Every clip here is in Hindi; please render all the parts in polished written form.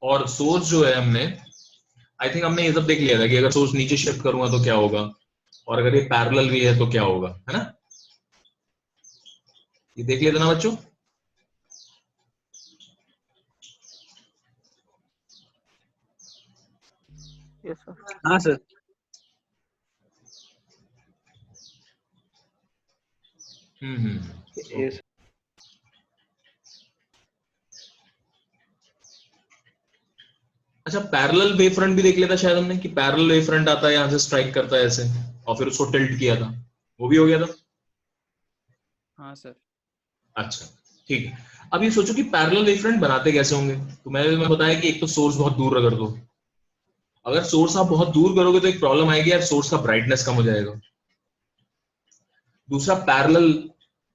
और सोर्स जो है हमने, आई थिंक हमने ये सब देख लिया था कि अगर सोर्स नीचे शिफ्ट करूंगा तो क्या होगा, और अगर ये पैरेलल भी है तो क्या होगा, है ना? ये देख लिया था ना बच्चों? Yes sir. हाँ सर। okay. यस। अच्छा, पैरेलल वेव फ्रंट भी देख लिया था शायद हमने, कि पैरेलल वेव फ्रंट आता है यहाँ से स्ट्राइक करता है ऐसे और फिर उसको टिल्ट किया था, वो भी हो गया था। हाँ सर। अच्छा ठीक है। अब ये सोचो कि पैरेलल वेव फ्रंट बनाते कैसे होंगे। तो मैंने बताया कि एक तो सोर्स बहुत दूर रगड़ दो। अगर सोर्स आप बहुत दूर करोगे तो एक प्रॉब्लम आएगी यार, सोर्स का ब्राइटनेस कम हो जाएगा। दूसरा पैरेलल,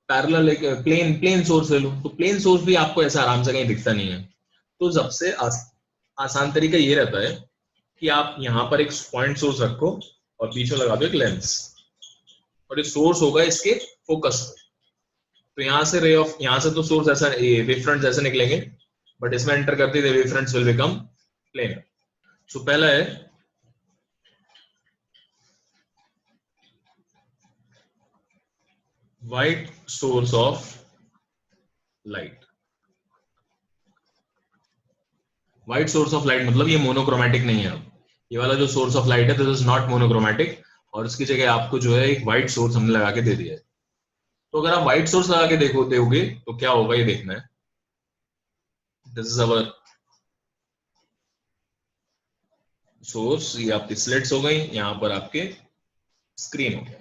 पैरेलल एक प्लेन प्लेन सोर्स ले लो, तो प्लेन सोर्स भी आपको ऐसा आराम से कहीं दिखता नहीं है। तो सबसे आसान तरीका ये रहता है कि आप यहाँ पर एक पॉइंट सोर्स रखो और बीच में लगा दो एक लेंस, और ये सोर्स होगा इसके फोकस पे। तो यहाँ से रे ऑफ, यहाँ से तो सोर्स ऐसा वेव फ्रंट्स ऐसे निकलेंगे, बट इसमें एंटर करते ही wave fronts will become plane. So पहला है white source of light. White source of light मतलब ये मोनोक्रोमेटिक नहीं है। अब ये वाला जो सोर्स ऑफ लाइट है दिस इज नॉट मोनोक्रोमेटिक, और इसकी जगह आपको जो है एक व्हाइट सोर्स हमने लगा के दे दिया है। तो अगर आप व्हाइट सोर्स लगा के देखो दोगे तो क्या होगा ये देखना है। दिस इज अवर सोर्स, ये आपकी स्लिट्स हो गई, यहाँ पर आपके स्क्रीन हो गया।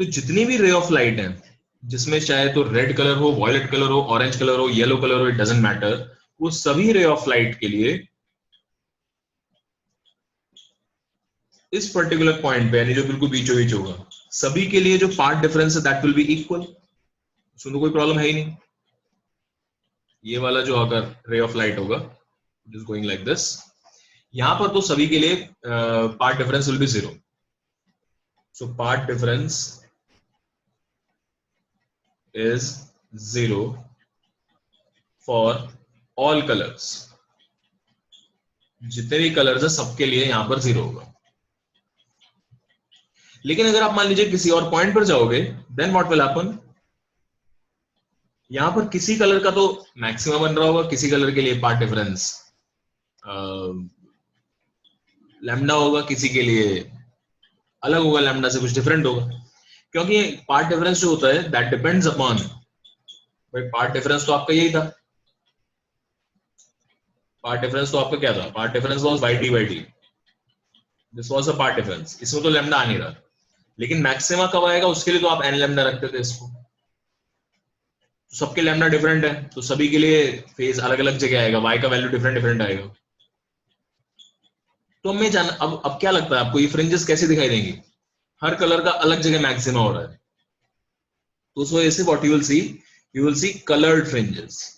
तो जितनी भी रे ऑफ लाइट है, जिसमें चाहे तो रेड कलर हो, वॉयलेट कलर हो, ऑरेंज कलर हो, येलो कलर हो, इट डजंट मैटर, वो सभी रे ऑफ लाइट के लिए इस पर्टिकुलर पॉइंट पे, यानी जो बिल्कुल बीचों बीच होगा, सभी के लिए जो पार्ट डिफरेंस है दैट विल बी इक्वल। उसमें तो कोई प्रॉब्लम है ही नहीं। ये वाला जो अगर रे ऑफ लाइट होगा it is going like this, यहां पर तो सभी के लिए path difference will be 0। So path difference is 0 for all colors। जितने भी कलर्स है सबके लिए यहां पर 0 होगा। लेकिन अगर आप मान लीजिए किसी और पॉइंट पर जाओगे, देन व्हाट विल हैपन, यहां पर किसी कलर का तो मैक्सिमम बन रहा होगा, किसी कलर के लिए पार्ट डिफरेंस लैम्डा होगा, किसी के लिए अलग होगा, लैम्डा से कुछ डिफरेंट होगा। क्योंकि पार्ट डिफरेंस जो होता है दैट डिपेंड्स अपॉन, भाई पार्ट डिफरेंस तो आपका यही था, पार्ट डिफरेंस तो आपका क्या था, path difference was by D, this was a path difference. इसमें तो लैम्डा आ नहीं रहा, लेकिन मैक्सिमा कब आएगा उसके लिए तो आप एन लैम्डा रखते थे इसको। तो सबके लैम्डा डिफरेंट है, तो सभी के लिए फेज अलग अलग जगह आएगा, वाई का वैल्यू डिफरेंट डिफरेंट आएगा। तो हमें जान अब क्या लगता है आपको, ये फ्रिंजेस कैसे दिखाई देंगी? हर कलर का अलग जगह मैक्सिमा हो रहा है, तो उस वजह से what you will see coloured fringes.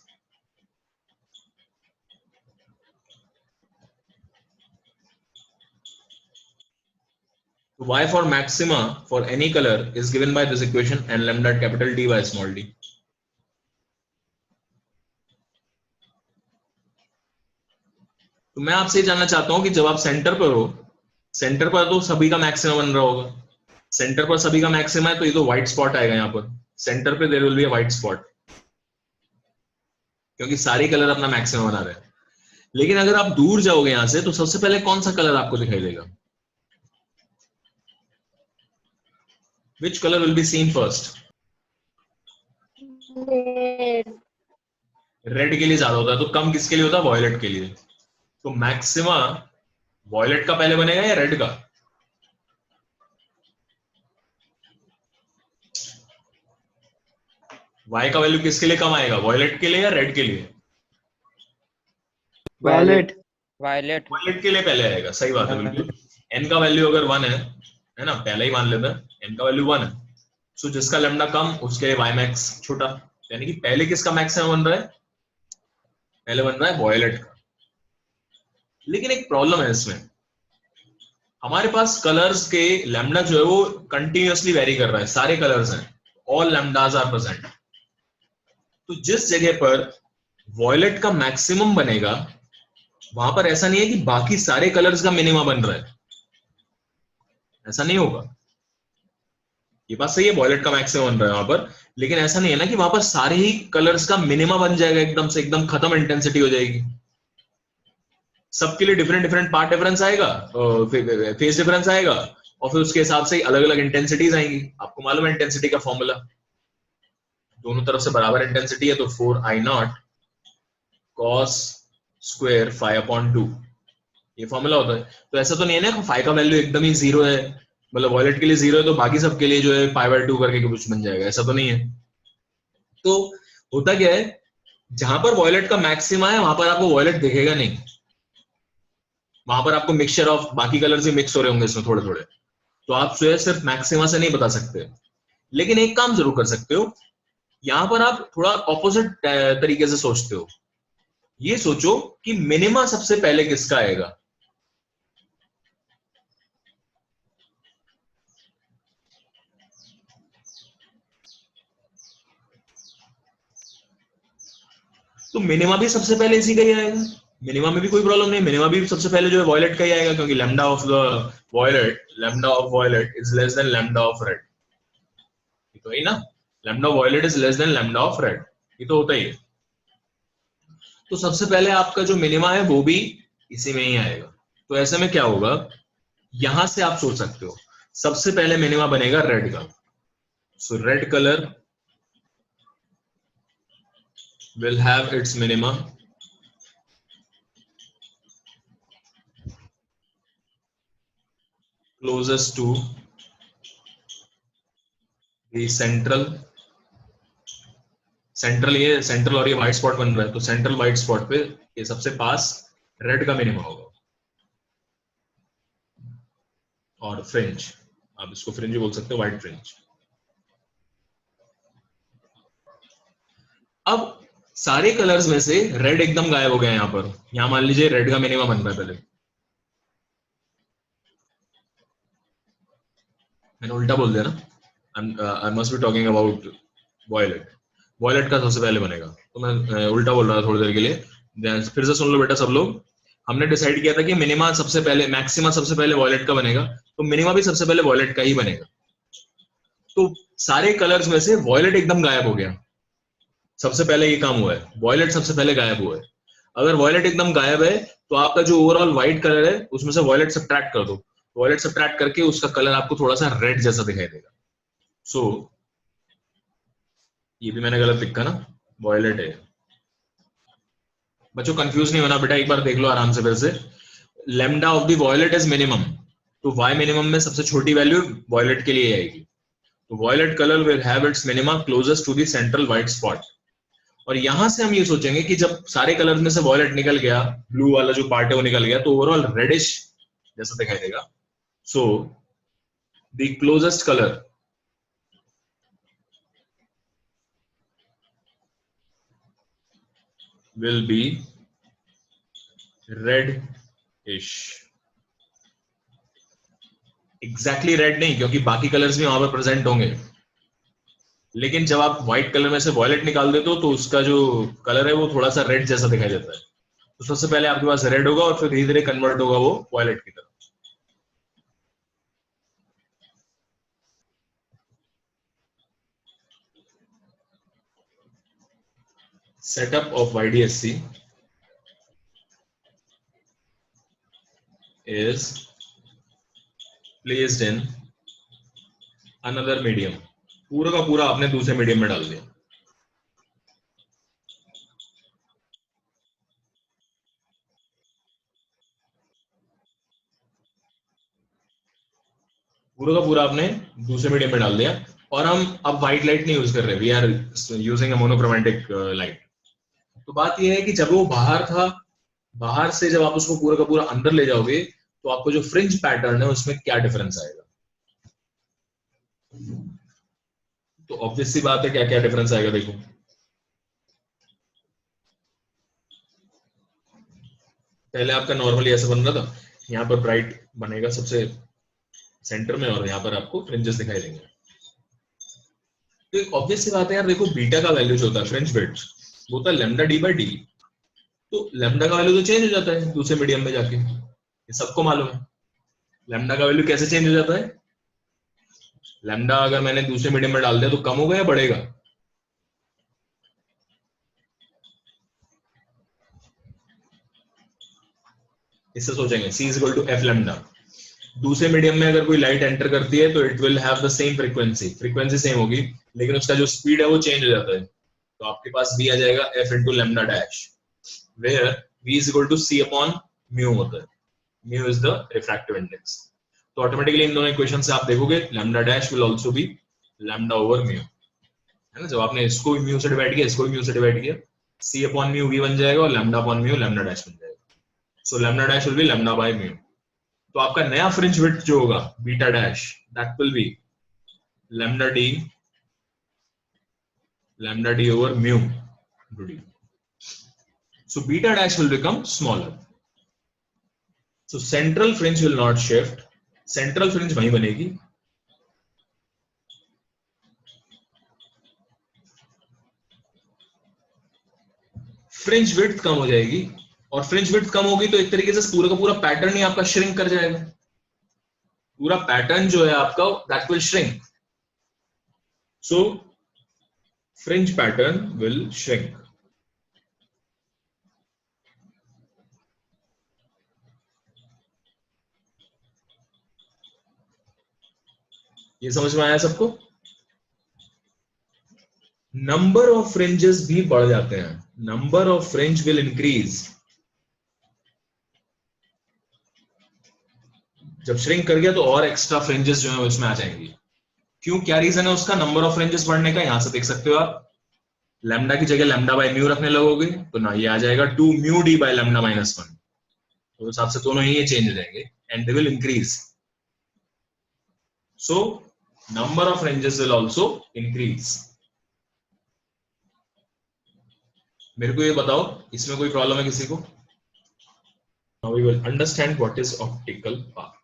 Y for maxima for any color is given by this equation n lambda capital D by small d. तो मैं आपसे जानना चाहता हूं कि जब आप सेंटर पर हो, सेंटर पर तो सभी का मैक्सिमा बन रहा होगा, सेंटर पर सभी का मैक्सिमा है, तो ये तो व्हाइट स्पॉट आएगा यहाँ पर, सेंटर पे there will be a white spot, क्योंकि सारे कलर अपना मैक्सिमा बना रहे हैं। लेकिन अगर आप दूर जाओगे यहां से, तो सबसे पहले कौन सा कलर आपको दिखाई देगा? Which color will be seen first? Red के लिए ज्यादा होता है, तो कम किसके लिए होता है? वॉयलेट के लिए। तो मैक्सिमा वॉयलेट का पहले बनेगा या रेड का? वाई का वैल्यू किसके लिए कम आएगा, वॉयलेट के लिए या रेड के लिए? वायलेट। वायलेट। वॉयलेट के लिए पहले आएगा, सही बात है बिल्कुल। एन का वैल्यू अगर 1 है ना, पहले ही मान लेते हैं एन का वैल्यू 1 है, सो जिसका लैम्डा कम उसके लिए वाई मैक्स छोटा, यानी कि पहले किसका मैक्सिमम बन रहा है? पहले बन रहा है वॉयलेट का। लेकिन एक प्रॉब्लम है इसमें, हमारे पास कलर्स के लैम्डा जो है वो कंटिन्यूअसली वेरी कर रहा है, सारे कलर्स हैं, ऑल लैम्डास आर प्रेजेंट। तो जिस जगह पर वॉयलेट का मैक्सिमम बनेगा, वहां पर ऐसा नहीं है कि बाकी सारे कलर्स का मिनिमा बन रहा है, ऐसा नहीं होगा। ये बात सही है, वॉयलेट का मैक्सिमम बन रहा है वहां पर, लेकिन ऐसा नहीं है ना कि वहां पर सारे ही कलर्स का मिनिमा बन जाएगा एकदम से, एकदम खत्म इंटेंसिटी हो जाएगी। सबके लिए डिफरेंट डिफरेंट पार्ट डिफरेंस आएगा, फेस डिफरेंस आएगा, और फिर उसके हिसाब से अलग अलग इंटेंसिटीज आएंगी। आपको मालूम है इंटेंसिटी का फॉर्मूला, दोनों तरफ से बराबर इंटेंसिटी है तो 4I0 cos square five upon 2, ये फॉर्मूला होता है। तो ऐसा तो नहीं है ना फाइव का वैल्यू एकदम ही जीरो है, मतलब वॉयलेट के लिए जीरो है तो बाकी सबके लिए जो है पाई/2 करके कुछ बन जाएगा, ऐसा तो नहीं है। तो होता क्या है, जहां पर वॉयलेट का मैक्सिमा है वहां पर आपको वॉयलेट दिखेगा नहीं, वहां पर आपको मिक्सचर ऑफ बाकी कलर से मिक्स हो रहे होंगे इसमें थोड़े थोड़े, तो आप जो है सिर्फ मैक्सिमा से नहीं बता सकते। लेकिन एक काम जरूर कर सकते हो, यहां पर आप थोड़ा ऑपोजिट तरीके से सोचते हो, ये सोचो कि मिनिमा सबसे पहले किसका आएगा। तो मिनिमा भी सबसे पहले इसी का ही आएगा, मिनिमा में भी कोई प्रॉब्लम नहीं, मिनिमा भी सबसे पहले जो है वॉयलेट का ही आएगा, क्योंकि lambda of violet is less than lambda of red, तो ही ना, lambda violet is less than lambda of red, ये तो होता ही है। तो सबसे पहले आपका जो मिनिमा है वो भी इसी में ही आएगा। तो ऐसे में क्या होगा, यहां से आप सोच सकते हो सबसे पहले मिनिमा बनेगा रेड का, so red colour will have its minima closest to the central ये सेंट्रल और ये व्हाइट स्पॉट बन रहा है, तो सेंट्रल व्हाइट स्पॉट पे ये सबसे पास रेड का मिनिमा होगा। और फ्रिंज, आप इसको फ्रिंज भी बोल सकते हो, व्हाइट फ्रिंज। अब सारे कलर्स में से रेड एकदम गायब हो गया यहाँ पर, यहाँ मान लीजिए रेड का मिनिमा बन रहा है, पहले मैंने उल्टा बोल दिया ना, I must be talking about violet, violet का सबसे पहले बनेगा, तो मैं उल्टा बोल रहा था थोड़ी देर के लिए। फिर से सुन लो बेटा सब लोग, हमने डिसाइड किया था कि मिनिमा सबसे पहले, मैक्सिमा सबसे पहले वॉयलेट का बनेगा, तो मिनिमा भी सबसे पहले वॉयलेट का ही बनेगा। तो सारे कलर्स में से वॉयलेट एकदम गायब हो गया, सबसे पहले ये काम हुआ है, वॉयलेट सबसे पहले गायब हुआ है। अगर वॉयलेट एकदम गायब है तो आपका जो ओवरऑल व्हाइट कलर है उसमें से वॉयलेट सब्ट्रैक्ट कर दो, वॉयलेट सब्ट्रैक्ट करके उसका कलर आपको थोड़ा सा रेड जैसा दिखाई देगा। सो ये भी मैंने गलत लिखा ना, वॉयलेट है। बच्चों कंफ्यूज नहीं होना बेटा, एक बार देख लो आराम से फिर से। Lambda of the violet is minimum, तो वाई मिनिमम में सबसे छोटी वैल्यू वॉयलेट के लिए आएगी, तो violet colour will have its minima closest to the central white spot. और यहां से हम ये सोचेंगे कि जब सारे कलर में से वॉयलेट निकल गया, ब्लू वाला जो पार्ट है वो निकल गया, तो ओवरऑल रेडिश जैसा दिखाई देगा। So the closest colour will be reddish, exactly red नहीं, क्योंकि बाकी कलर्स भी वहां पर प्रेजेंट होंगे, लेकिन जब आप व्हाइट कलर में से वॉयलेट निकाल देते हो तो उसका जो कलर है वो थोड़ा सा रेड जैसा दिखाई देता है। तो सबसे पहले आपके पास रेड होगा और फिर धीरे धीरे कन्वर्ट होगा वो वॉयलेट की तरफ। Setup of YDSC is placed in another medium, पूरा का पूरा आपने दूसरे मीडियम में डाल दिया। पूरा का पूरा आपने दूसरे मीडियम में डाल दिया, और हम अब व्हाइट लाइट नहीं यूज कर रहे, we are using a monochromatic light. तो बात यह है कि जब वो बाहर था, बाहर से जब आप उसको पूरा का पूरा अंदर ले जाओगे तो आपको जो फ्रिंज पैटर्न है उसमें क्या डिफरेंस आएगा। तो ऑब्वियस सी बात है क्या क्या डिफरेंस आएगा, देखो पहले आपका नॉर्मली ऐसा बन रहा था, यहाँ पर ब्राइट बनेगा सबसे सेंटर में और यहाँ पर आपको फ्रिंजेस दिखाई देंगे। तो एक ऑब्वियस सी बात है यार, देखो बीटा का वैल्यू जो होता है फ्रिंज बिट्स, वो होता है लैम्डा डी बाई डी। तो लैम्डा का वैल्यू तो चेंज हो जाता है दूसरे मीडियम में जाके, ये सबको मालूम है। लैम्डा का वैल्यू कैसे चेंज हो जाता है? लैम्डा अगर मैंने दूसरे मीडियम में डाल दिया तो कम होगा या बढ़ेगा? इससे सोचेंगे C is equal to f lambda. दूसरे मीडियम में अगर कोई लाइट एंटर करती है तो it will have the same frequency, frequency same होगी, लेकिन उसका जो स्पीड है वो चेंज हो जाता है। तो आपके पास भी आ जाएगा f into lambda dash, where v is equal to c upon mu होता है। Mu is the refractive index. तो ऑटोमेटिकली इन दोनों इक्वेशन से आप देखोगे lambda dash will also be lambda over mu, है ना। जब आपने इसको भी म्यू से डिवाइड किया, इसको भी म्यू से डिवाइड किया, c अपॉन म्यू v बन जाएगा और lambda upon mu lambda dash बन जाएगा। सो lambda dash will be lambda by mu. तो आपका नया फ्रिंज विड्थ जो होगा beta dash, that will B lambda D over mu D. So beta dash will become smaller. So central fringe will not shift. Central fringe वहीं बनेगी। फ्रिंज विड्थ कम हो जाएगी, और फ्रिंज विड्थ कम होगी तो एक तरीके से पूरा का पूरा पैटर्न ही आपका श्रिंक कर जाएगा। पूरा पैटर्न जो है आपका that will shrink. So fringe pattern will shrink. ये समझ में आया सबको? नंबर ऑफ फ्रिंजेस भी बढ़ जाते हैं, number of fringe will increase. जब श्रिंक कर गया तो और एक्स्ट्रा फ्रिंजेस जो है इसमें आ जाएंगी। क्यों, क्या रीजन है उसका नंबर ऑफ फ्रिंजेस बढ़ने का? यहां से देख सकते हो आप, लैम्डा की जगह लैम्डा बाय म्यू रखने लगोगे तो ना ये आ जाएगा 2 mu D by lambda minus 1। तो उस हिसाब से दोनों ही ये चेंज हो जाएंगे and they will increase. So number of fringes will also increase. मेरे को ये बताओ, इसमें कोई प्रॉब्लम है किसी को? Now we will understand what is optical path.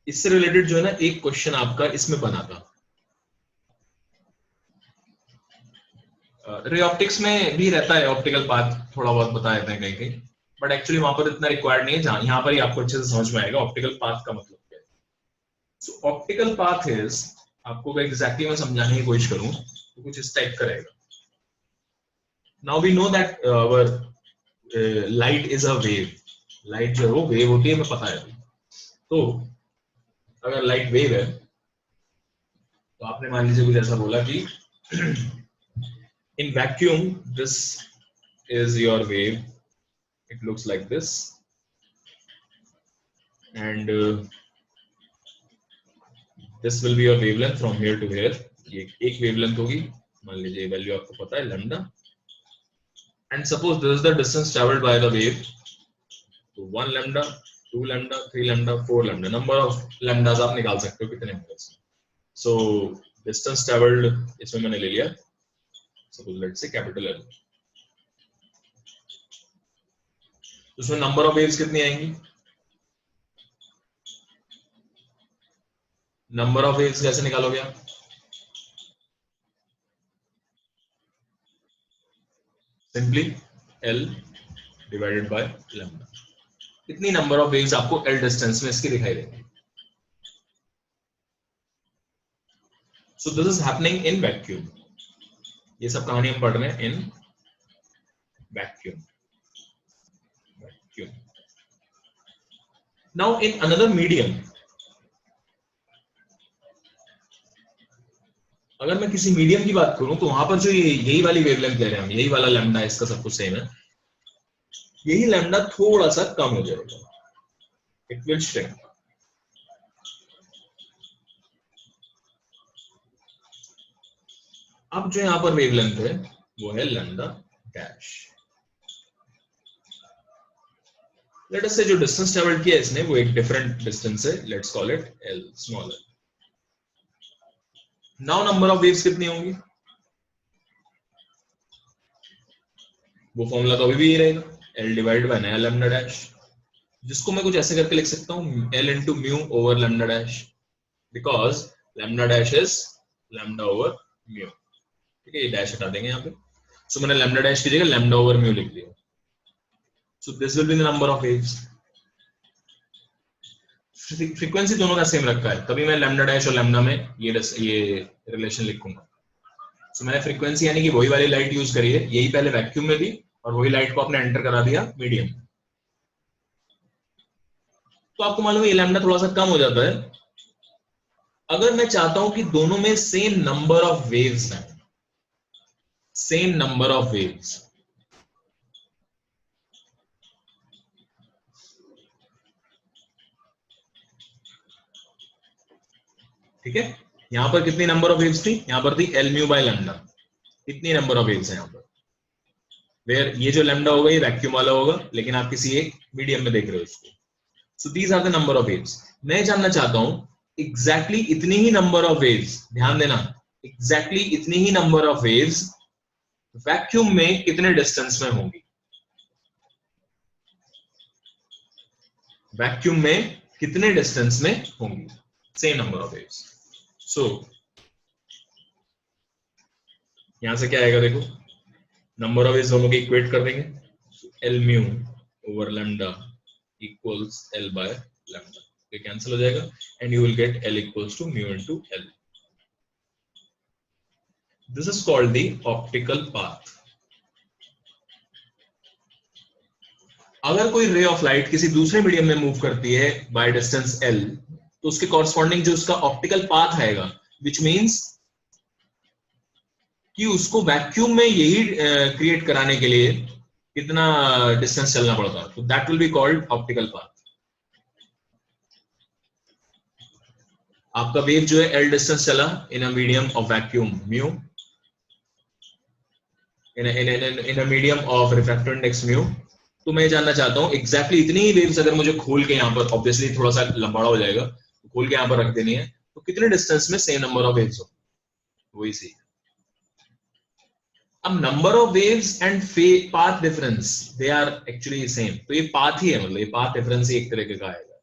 इससे रिलेटेड जो है ना एक क्वेश्चन आपका इसमें बना था। रे ऑप्टिक्स में भी रहता है ऑप्टिकल पाथ, थोड़ा बहुत बता देते हैं कहीं कहीं, बट एक्चुअली वहां पर इतना रिक्वायर्ड नहीं है। जहां यहाँ पर ही आपको अच्छे से समझ में आएगा ऑप्टिकल पाथ का मतलब क्या है। सो ऑप्टिकल पाथ इज, आपको एग्जैक्टली मैं समझाने की कोशिश करूं तो कुछ इस टाइप का रहेगा। Now we know that light is a wave. Light जो है वो वेव होती है, हमें पता है। तो अगर लाइट वेव है तो आपने मान लीजिए कुछ ऐसा बोला कि in vacuum this is your wave, it looks like this, and this will be your wavelength from here to here। ये एक wavelength होगी, मान लीजिए वैल्यू आपको पता है lambda, and suppose this is the distance traveled by the wave, तो 1 lambda 2 lambda 3 lambda 4 lambda, number of lambdas आप निकाल सकते हो कितने होंगे। so distance traveled इसमें मैंने ले लिया, suppose let's say capital L। उसमें नंबर ऑफ वेव्स कितनी आएंगी? नंबर ऑफ वेव्स कैसे निकालोगे आप? Simply L divided by lambda. कितनी नंबर ऑफ वेव्स आपको L डिस्टेंस में इसकी दिखाई देंगी? So this is happening in vacuum. ये सब कहानी हम पढ़ रहे हैं in vacuum. Now in another medium, अगर मैं किसी मीडियम की बात करूं तो वहां पर जो यही वाली वेवलेंथ ले रहे हैं हम, यही वाला लैम्डा, इसका सब कुछ सेम है, यही लैम्डा थोड़ा सा कम हो जाएगा, इट विल श्रिंक। अब जो यहां पर वेवलेंथ है वो है लैम्डा डैश। लेट अस से जो डिस्टेंस ट्रेवल्ड किया इसने वो एक डिफरेंट डिस्टेंस है, let's call it L smaller. Now number of waves कितनी होंगी? वो फॉर्मूला तो अभी भी यही रहेगा, L डिवाइड बाय नया लैम्डा डैश, जिसको मैं कुछ ऐसे करके लिख सकता हूं L into mu over lambda dash, because lambda dash is lambda over mu. ठीक है, ये डैश हटा देंगे यहाँ पे। सो मैंने लैम्डा डैश की जगह लैम्डा ओवर म्यू लिख दिया. So this will be the number of waves. Frequency दोनों का सेम रखा है, तभी मैं लैम्डा डैश और लैम्डा में ये रिलेशन लिखूंगा. सो मैंने फ्रीक्वेंसी यानी कि वही वाली लाइट यूज करी है, यही पहले वैक्यूम में थी और वही लाइट को आपने एंटर करा दिया मीडियम. तो आपको मालूम है ये लैम्डा थोड़ा सा कम हो जाता है अगर मैं चाहता हूं कि दोनों में सेम नंबर ऑफ वेव्स हैं. Same number of waves. ठीक है, यहां पर कितनी नंबर ऑफ वेव्स थी? यहां पर थी एल म्यू बाय लैम्डा. कितनी नंबर ऑफ वेव्स है यहां पर? वेयर ये जो लैम्डा होगा ये वैक्यूम वाला होगा, लेकिन आप किसी एक मीडियम में देख रहे हो इसको. So these are the number of waves. मैं जानना चाहता हूं एग्जैक्टली इतनी ही नंबर ऑफ वेव्स, ध्यान देना, एग्जैक्टली इतनी ही नंबर ऑफ वेव्स वैक्यूम में कितने डिस्टेंस में होंगी. वैक्यूम में कितने डिस्टेंस में होंगी सेम नंबर ऑफ वेव्स. सो यहां से क्या आएगा देखो, नंबर ऑफ वेव्स दोनों के इक्वेट कर देंगे. L mu over lambda equals L by lambda. ये कैंसिल हो जाएगा and you will get L equals to mu into L. This is called the optical path. अगर कोई रे ऑफ लाइट किसी दूसरे मीडियम में मूव करती है बाय डिस्टेंस एल, तो उसके कॉरस्पॉन्डिंग जो उसका ऑप्टिकल पाथ आएगा, विच मीन्स कि उसको वैक्यूम में यही क्रिएट कराने के लिए कितना डिस्टेंस चलना पड़ता है. तो that will be called optical path. आपका वेव जो है एल डिस्टेंस चला in a medium of vacuum mu, in a medium of refractive index mu. तो मैं जानना चाहता हूं एग्जैक्टली इतनी ही वेव्स अगर मुझे खोल के यहां पर, ऑब्वियसली थोड़ा सा लंबाड़ा हो जाएगा, तो खोल के यहां पर रख देनी है, तो कितने डिस्टेंस में सेम नंबर ऑफ वेव्स हो, वही सही. अब number of waves and path difference they are actually same. तो ये पाथ ही है, मतलब ये पाथ डिफरेंस ही एक तरीके का आएगा.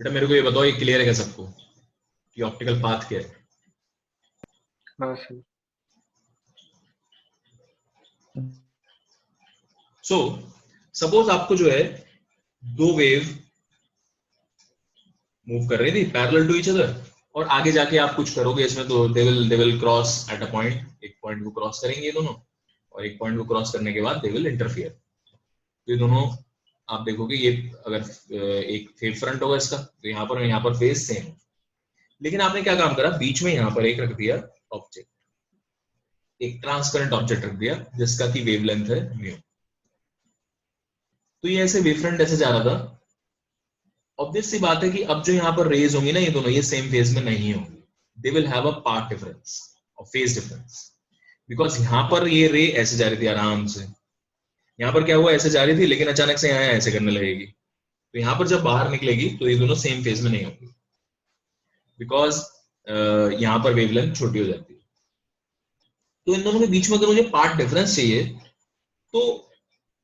बेटा मेरे को ये बताओ, ये क्लियर है क्या सबको कि ऑप्टिकल पाथ क्या है? हाँ सर. सो सपोज आपको जो है दो वेव मूव कर रही थी पैरेलल टू ईच अदर, और आगे जाके आप कुछ करोगे इसमें तो they will cross at a point. एक पॉइंट को क्रॉस करेंगे ये दोनों, और एक पॉइंट को क्रॉस करने के बाद दे विल इंटरफियर. तो ये दोनों आप देखोगे, ये अगर एक फेस फ्रंट होगा इसका, तो यहाँ पर फेस सेम. लेकिन आपने क्या काम करा, बीच में यहाँ पर एक रख दिया ऑब्जेक्ट, एक ट्रांसपेरेंट ऑब्जेक्ट रख दिया जिसका की वेवलेंथ है म्यू. तो ये ऐसे वेवफ्रंट ऐसे जा रहा था. ऑब्वियस सी बात है कि अब जो यहाँ पर रेज होंगी ना, ये दोनों ये सेम फेज में नहीं होंगी. They will have a path difference और फेज डिफरेंस. बिकॉज यहाँ पर ये रे ऐसे जा रही थी आराम से, यहाँ पर क्या हुआ, ऐसे जा रही थी, लेकिन अचानक से यहाँ ऐसे करने लगेगी. तो यहाँ पर जब बाहर निकलेगी तो ये दोनों सेम फेज में नहीं होंगी, बिकॉज यहाँ पर वेवलेंथ छोटी हो जाती है. तो इन दोनों के बीच में अगर मुझे पाथ डिफरेंस चाहिए तो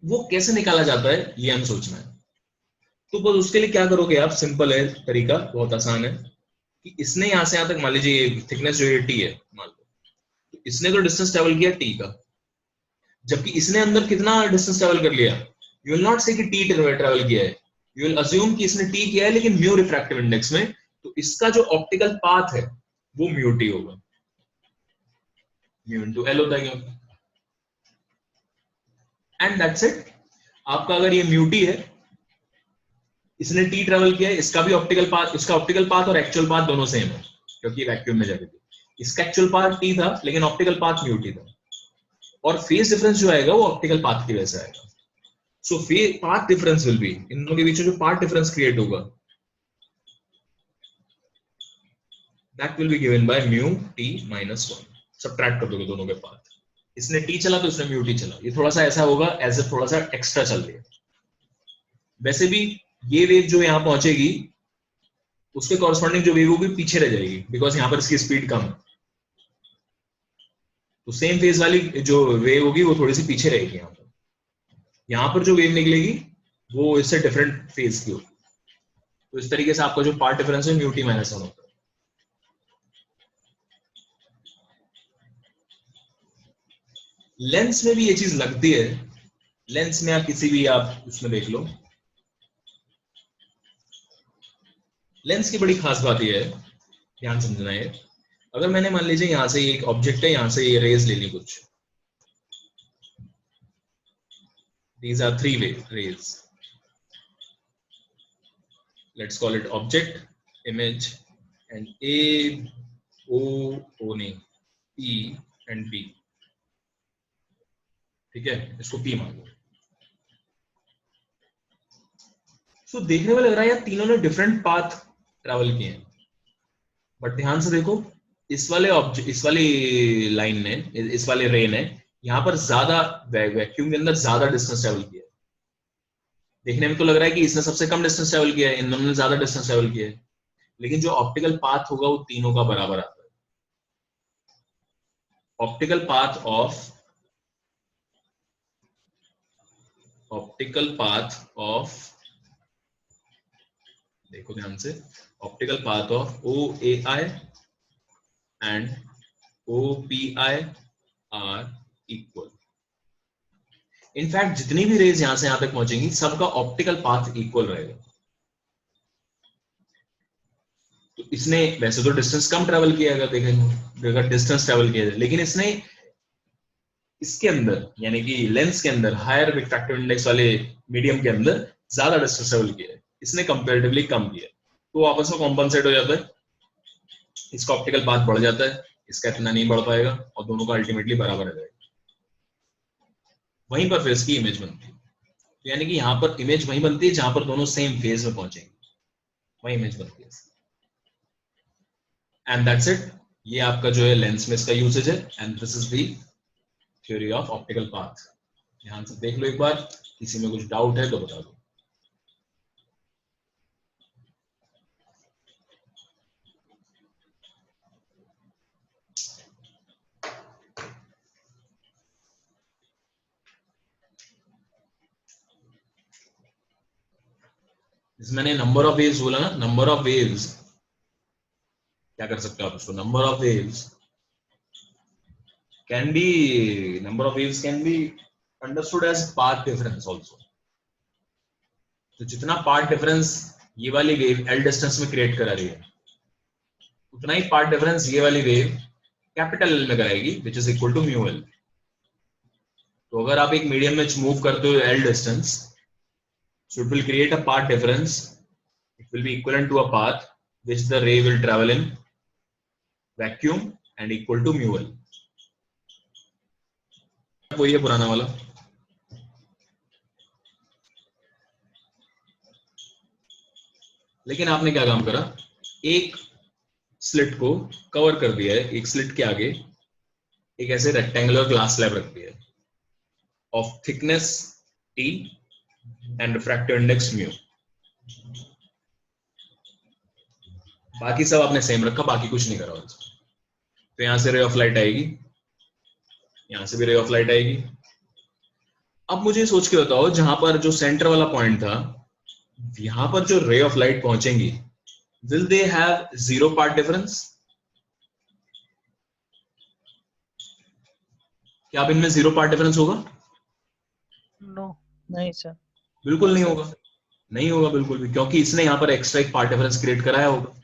वो कैसे निकाला जाता है, ये हम सोचना है. तो बस उसके लिए क्या करोगे आप, सिंपल है तरीका, बहुत आसान है. कि इसने यहां से यहां तक, मान लीजिए थिकनेस जो है टी है मान लो, तो इसने तो डिस्टेंस ट्रेवल किया टी का, जबकि इसने अंदर कितना डिस्टेंस ट्रेवल कर लिया. यू विल नॉट से कि टी ट्रेवल किया है, यू विल अज्यूम कि इसने टी किया है लेकिन म्यू रिफ्रैक्टिव इंडेक्स में. तो इसका जो ऑप्टिकल पाथ है वो म्यू टी होगा, म्यू इनटू एल होता है. And that's it. आपका अगर ये म्यू टी है, इसने टी ट्रेवल किया है, इसका भी ऑप्टिकल पाथ, इसका ऑप्टिकल पाथ और एक्चुअल पाथ दोनों सेम है क्योंकि वैक्यूम में जा रही थी. इसका एक्चुअल पाथ टी था लेकिन ऑप्टिकल पाथ म्यू टी था, और फेज डिफरेंस जो आएगा वो ऑप्टिकल पाथ की वजह से आएगा. सो पाथ डिफरेंस विल बी, इन दोनों के बीच जो पाथ डिफरेंस क्रिएट होगा that will be given by mu T minus 1. Subtract कर दोगे दोनों के पाथ. इसने टी चला तो इसने म्यू टी चला. ये थोड़ा सा ऐसा होगा एज ए थोड़ा सा एक्स्ट्रा चल रही है. वैसे भी ये वेव जो यहां पहुंचेगी उसके कॉरस्पॉन्डिंग जो वेव होगी पीछे रह जाएगी, बिकॉज यहां पर इसकी स्पीड कम है. तो सेम फेज वाली जो वेव होगी वो थोड़ी सी पीछे रहेगी. यहां पर जो वेव निकलेगी वो इससे डिफरेंट फेज की होगी. तो इस तरीके से आपका जो पार्ट डिफरेंस है म्यू टी माइनस 1 होता है. लेंस में भी ये चीज लगती है। लेंस में आप किसी भी आप उसमें देख लो, लेंस की बड़ी खास बात ये है, ध्यान समझना है। अगर मैंने मान लीजिए यहां से एक ऑब्जेक्ट है, यहां से ये रेज ले ली कुछ, these are three rays, let's call it object, image and A, O नहीं, P and B, ठीक है, इसको P मान लो। सो देखने में लग रहा है यार तीनों ने डिफरेंट पाथ ट्रैवल किए हैं, बट ध्यान से देखो, इस वाले ऑब्जेक्ट, इस वाली लाइन ने, इस वाले रे ने यहाँ पर ज्यादा वैक्यूम के अंदर ज्यादा डिस्टेंस ट्रैवल किया है। देखने में तो लग रहा है कि इसने सबसे कम डिस्टेंस ट्रैवल किया है, इन दोनों ने ज्यादा डिस्टेंस ट्रैवल किया है, लेकिन जो ऑप्टिकल पाथ होगा वो तीनों का बराबर आता है। ऑप्टिकल पाथ ऑफ देखो ध्यान से, optical path of OAI and OPI are equal. In fact जितनी भी रेज यहां से यहां तक पहुंचेंगी सबका ऑप्टिकल पाथ इक्वल रहेगा। तो इसने वैसे तो डिस्टेंस कम ट्रेवल किया, अगर देखेंगे, अगर डिस्टेंस ट्रेवल किया, लेकिन इसने इसके अंदर यानी कि लेंस के अंदर हायर रिफ्रैक्टिव इंडेक्स वाले मीडियम के अंदर ज्यादा डिस्टेंस ट्रेवल किया है, इसने कंपैरेटिवली कम किया है, तो आपस में कॉम्पनसेट हो जाता है, इसका ऑप्टिकल पाथ बढ़ जाता है, इसका इतना नहीं बढ़ पाएगा और दोनों का अल्टीमेटली बराबर हो जाएगा। वहीं पर फिर इसकी इमेज बनती है, तो यानी कि यहाँ पर इमेज वहीं बनती है जहां पर दोनों सेम फेज में पहुंचेंगे, वही इमेज बनती है। एंड दैट्स इट, ये आपका जो है लेंस में इसका यूसेज है, and this is the theory of optical path. ध्यान से देख लो एक बार, किसी में कुछ डाउट है तो बता दो। मैंने नंबर ऑफ वेव्स बोला ना, नंबर ऑफ वेव्स क्या कर सकते हो आप उसको, number of waves can be understood as path difference also. तो जितना पाथ डिफरेंस ये वाली वेव एल डिस्टेंस में क्रिएट करा रही है, उतना ही पाथ डिफरेंस ये वाली वेव कैपिटल एल में कराएगी, which is equal to mu L. तो अगर आप एक मीडियम में मूव करते हो L distance, so it will create a path difference, it will be equivalent to a path which the ray will travel in vacuum and equal to mu l। वही है पुराना वाला। लेकिन आपने क्या काम करा, एक स्लिट को कवर कर दिया है, एक स्लिट के आगे एक ऐसे रेक्टेंगुलर ग्लास स्लैब रख दिया है of thickness T and refractive index mu. बाकी सब आपने सेम रखा, बाकी कुछ नहीं करा। तो यहां से रे ऑफ लाइट आएगी, यहां से भी रे ऑफ लाइट आएगी। अब मुझे सोच के बताओ, जहां पर जो सेंटर वाला पॉइंट था, यहां पर जो रे ऑफ लाइट पहुंचेंगी, will they have zero path difference? क्या अब इनमें जीरो पाथ डिफरेंस होगा? नो, नहीं सर, बिल्कुल नहीं होगा, नहीं होगा बिल्कुल भी, क्योंकि इसने यहां पर एक्स्ट्रा एक पाथ डिफरेंस क्रिएट कराया होगा।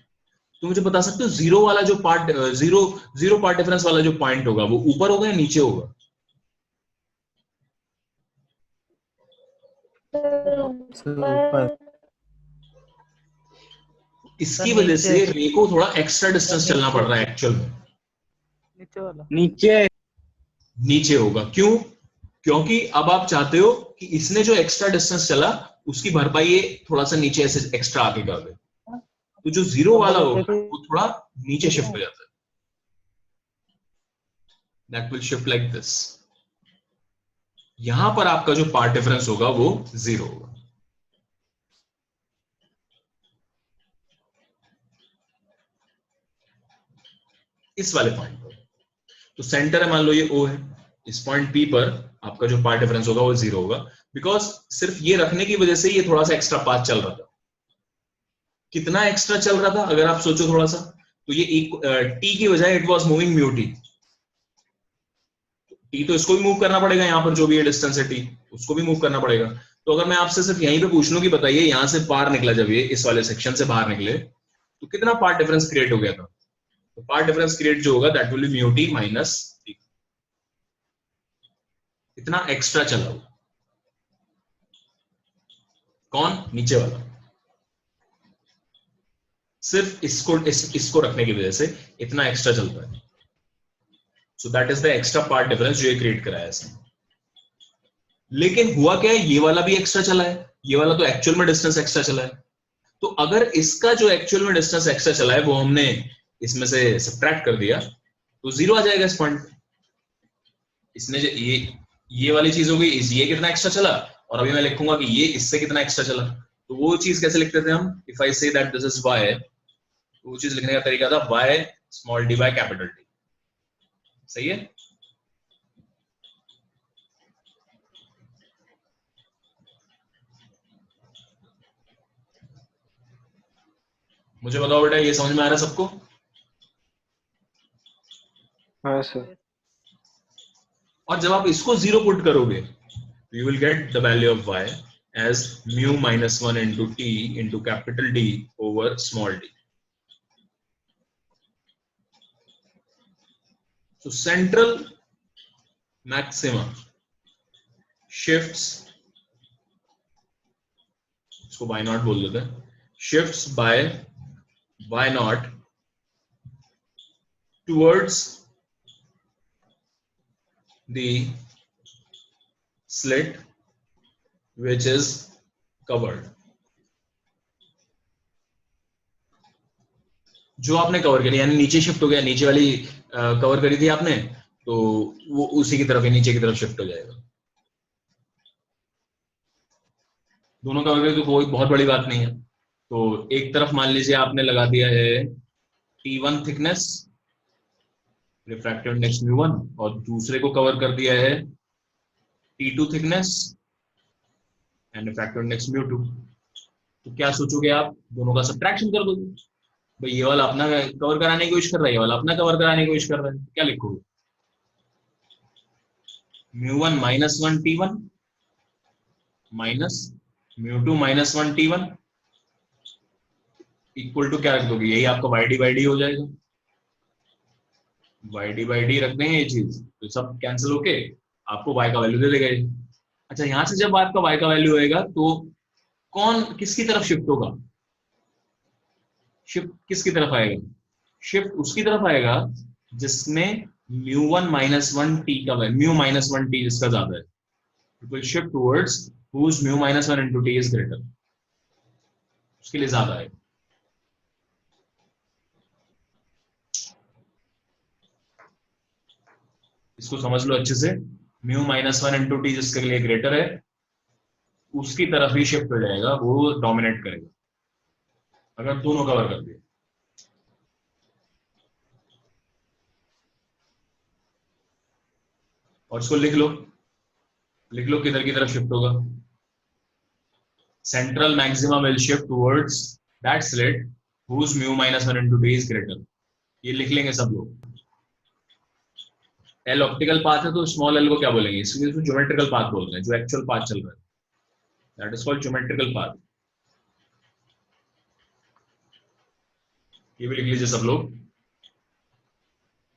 तो मुझे बता सकते हो जीरो वाला जो पार्ट, जीरो पार्ट डिफरेंस वाला जो पॉइंट होगा वो ऊपर होगा या नीचे होगा? ऊपर। इसकी वजह से रे को थोड़ा एक्स्ट्रा डिस्टेंस चलना पड़ रहा है एक्चुअल में। नीचे वाला, नीचे होगा, क्यों? क्योंकि अब आप चाहते हो कि इसने जो एक्स्ट्रा डिस्टेंस चला उसकी भरपाई ये थोड़ा सा नीचे ऐसे एक्स्ट्रा आगे कर दे, तो जो जीरो वाला होगा वो थोड़ा नीचे शिफ्ट हो जाता है। That will shift like this. यहां पर आपका जो पार्ट डिफरेंस होगा वो जीरो होगा। इस वाले पॉइंट पर तो सेंटर है, मान लो ये O है, इस पॉइंट P पर आपका जो पार्ट डिफरेंस होगा वो जीरो होगा, बिकॉज सिर्फ ये रखने की वजह से ये थोड़ा सा एक्स्ट्रा पाथ चल रहा था। कितना एक्स्ट्रा चल रहा था अगर आप सोचो थोड़ा सा, तो ये T की बजाय it was moving mu T। T तो इसको भी मूव करना पड़ेगा, यहाँ पर जो भी है डिस्टेंस है टी उसको भी मूव करना पड़ेगा। तो अगर मैं आपसे सिर्फ यहीं पे पूछ लूं कि बताइए यहाँ से बाहर निकला, जब ये इस वाले सेक्शन से बाहर निकले तो कितना पार्ट डिफरेंस क्रिएट हो गया था? तो पार्ट डिफरेंस क्रिएट जो होगा that will B mu T minus T, इतना एक्स्ट्रा चला हुआ। कौन? नीचे वाला। सिर्फ इसको रखने की वजह से इतना एक्स्ट्रा चलता है। So that is the extra path difference जो ये क्रिएट कराया है। लेकिन हुआ क्या है, ये वाला भी एक्स्ट्रा चला है, ये वाला तो एक्चुअल में डिस्टेंस एक्स्ट्रा चला है। तो अगर इसका जो एक्चुअल में डिस्टेंस एक्स्ट्रा चला है वो हमने इसमें से सब्ट्रैक्ट कर दिया तो जीरो आ जाएगा इस पॉइंट। इसने जो ये वाली चीज हो गई, ये कितना एक्स्ट्रा चला, और अभी मैं लिखूंगा कि ये इससे कितना एक्स्ट्रा चला। तो वो चीज कैसे लिखते थे हम? If I say that this is y, तो वो चीज लिखने का तरीका था y small d by capital T। सही है? मुझे बताओ बेटा, ये समझ में आ रहा है सबको? हाँ सर। और जब आप इसको जीरो पुट करोगे you will get the value of y as mu minus 1 into T into capital D over small d। So central maxima shifts, इसको y नॉट बोल देते हैं, shifts by y naught towards the slit which is covered। जो आपने कवर करी यानी नीचे शिफ्ट हो गया, नीचे वाली कवर करी थी आपने, तो वो उसी की तरफ ही नीचे की तरफ शिफ्ट हो जाएगा। दोनों कवर करी तो कोई बहुत बड़ी बात नहीं है। तो एक तरफ मान लीजिए आपने लगा दिया है T1 थिकनेस, रिफ्रैक्टिव इंडेक्स μ1, और दूसरे को कवर कर दिया है T2 thickness and refractive index μ2। तो क्या सोचोगे आप? दोनों का सब्ट्रैक्शन कर दोगे। भाई ये वाला अपना कवर कराने की कोशिश कर रहा है, ये वाला अपना कवर कराने की कोशिश कर रहा है, क्या लिखोगे? μ1 minus 1 T1 minus μ2 minus 1 T1 equal to क्या रख दोगे? यही आपका y डी बाई डी हो जाएगा। y डी बाई डी रख देंगे ये चीज, तो सब कैंसिल होके आपको y का वैल्यू दे देगा ये। अच्छा, यहां से जब आपका y का वैल्यू होएगा तो कौन किसकी तरफ शिफ्ट होगा? शिफ्ट किसकी तरफ आएगा? शिफ्ट उसकी तरफ आएगा जिसमें μ1 माइनस 1 टी का म्यू माइनस 1 टी जिसका ज्यादा है। It will shift towards whose mu minus 1 into t is greater, उसके लिए ज्यादा है। इसको समझ लो अच्छे से, म्यू माइनस 1 इंटू टी जिसके लिए ग्रेटर है उसकी तरफ ही शिफ्ट हो जाएगा, वो डोमिनेट करेगा अगर दोनों कवर कर दिए। और इसको लिख लो किधर की तरफ शिफ्ट होगा? Central maximum will shift towards that slit whose mu minus 1 into t is greater। ये लिख लेंगे सब लोग। एल ऑप्टिकल पाथ है तो स्मॉल एल को क्या बोलेंगे? इसलिए इसको ज्योमेट्रिकल पाथ बोलते हैं, जो एक्चुअल पाथ चल रहा है that is called geometrical path. ये भी लिख लीजिए सब लोग।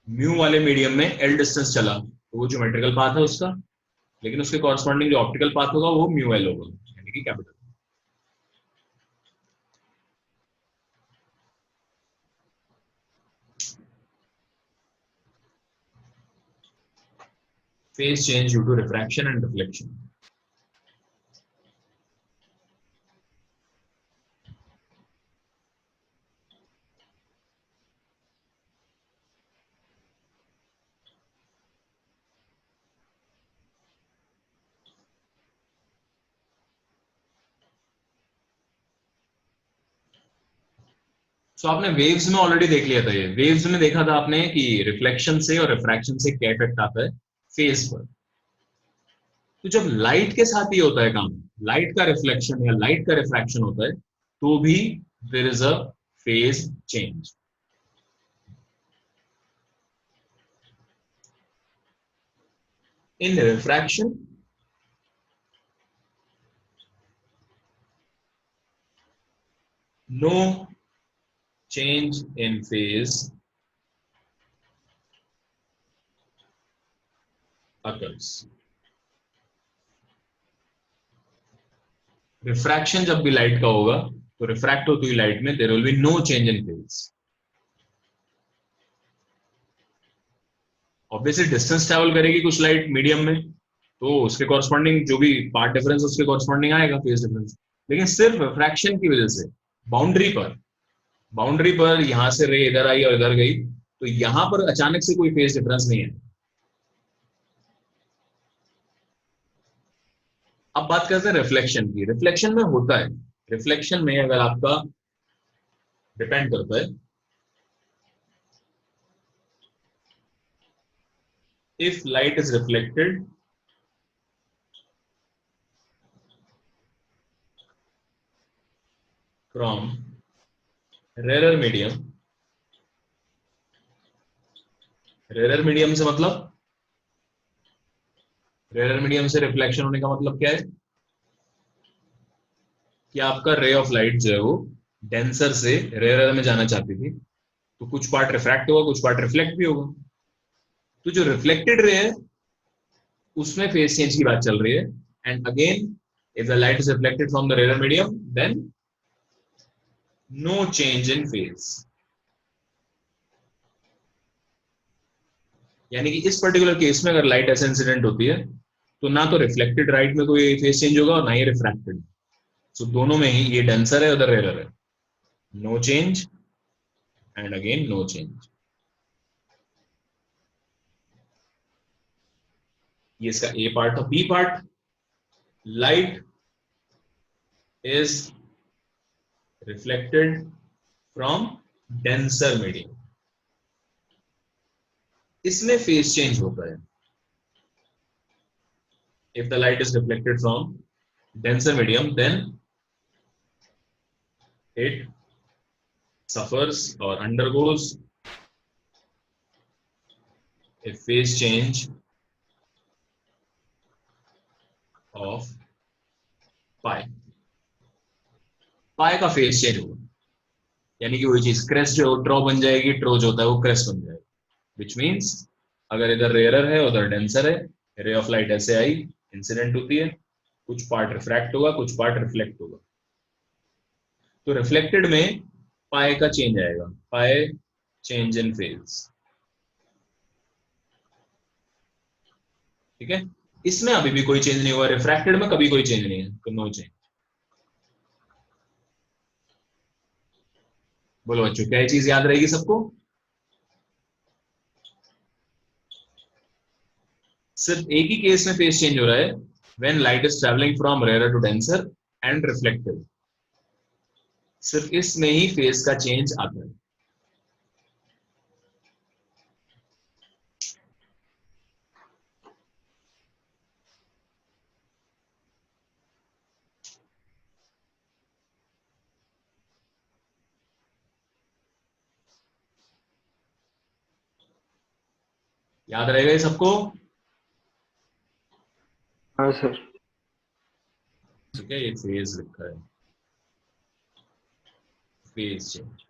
म्यू वाले मीडियम में एल डिस्टेंस चला तो वो ज्योमेट्रिकल पाथ है उसका, लेकिन उसके कॉरस्पॉन्डिंग जो ऑप्टिकल पाथ होगा वो म्यू एल होगा, यानी कि capital. phase change due to refraction and reflection। तो आपने वेव्स में ऑलरेडी देख लिया था, ये वेव्स में देखा था आपने कि रिफ्लेक्शन से और रिफ्रैक्शन से क्या इफेक्ट आता है फेज पर। तो जब लाइट के साथ ही होता है काम, लाइट का रिफ्लेक्शन या लाइट का रिफ्रैक्शन होता है तो भी there is a phase change. In refraction, no change in phase occurs. Refraction जब भी लाइट का होगा तो रिफ्रैक्ट होती हुई लाइट में there will be no change in phase. Obviously distance travel करेगी कुछ लाइट मीडियम में, तो उसके कॉरस्पॉन्डिंग जो भी पार्ट डिफरेंस उसके कॉरस्पॉन्डिंग आएगा फेज डिफरेंस. लेकिन सिर्फ रिफ्रैक्शन की वजह से बाउंड्री पर यहां से रे इधर आई और इधर गई, तो यहां पर अचानक से कोई फेज डिफरेंस नहीं है. अब बात करते हैं रिफ्लेक्शन की. रिफ्लेक्शन में होता है, रिफ्लेक्शन में अगर आपका डिपेंड करता है, if light is reflected from rarer medium से मतलब रेयर मीडियम से रिफ्लेक्शन होने का मतलब क्या है कि आपका रे ऑफ लाइट जो है वो डेंसर से रेयर में जाना चाहती थी, तो कुछ पार्ट रिफ्रैक्ट होगा, कुछ पार्ट रिफ्लेक्ट भी होगा. तो जो रिफ्लेक्टेड रे है उसमें फेज चेंज की बात चल रही है. And again if the light is reflected from the rarer medium, then no change in phase. यानी कि इस पर्टिकुलर केस में अगर लाइट ऐसे इंसिडेंट होती है तो ना तो रिफ्लेक्टेड लाइट में कोई फेज चेंज होगा और ना ही रिफ्रैक्टेड. सो दोनों में ही, ये डेंसर है उधर रेयर है, no change and again no change. ये इसका ए पार्ट था. B part, light is reflected from denser medium. इसमें फेज चेंज होता है. if the light is reflected from denser medium, then it suffers or undergoes a phase change of pi. पाई का फेज चेंज होगा, यानी कि वही चीज क्रेस्ट जो ट्रो बन जाएगी, ट्रो जो होता है वो क्रेस्ट बन जाएगा. विच मीन्स अगर इधर रेयरर है उधर डेंसर है, रे ऑफ लाइट ऐसे आई, इंसिडेंट होती है, कुछ पार्ट रिफ्रैक्ट होगा, कुछ पार्ट रिफ्लेक्ट होगा. तो रिफ्लेक्टेड में पाई का चेंज आएगा, पाई चेंज इन फेज. ठीक है, इसमें अभी भी कोई चेंज नहीं हुआ. रिफ्रैक्टेड में कभी कोई चेंज नहीं है, तो नो चेंज. बोलो बच्चों, क्या चीज याद रहेगी सबको? सिर्फ एक ही केस में फेज चेंज हो रहा है, when light is travelling from rare to denser and reflected. सिर्फ इसमें ही फेज का चेंज आता है. याद रहेगा ये सबको? हाँ सर. ठीक है, ये फेज लिखा है, फेज चेंज.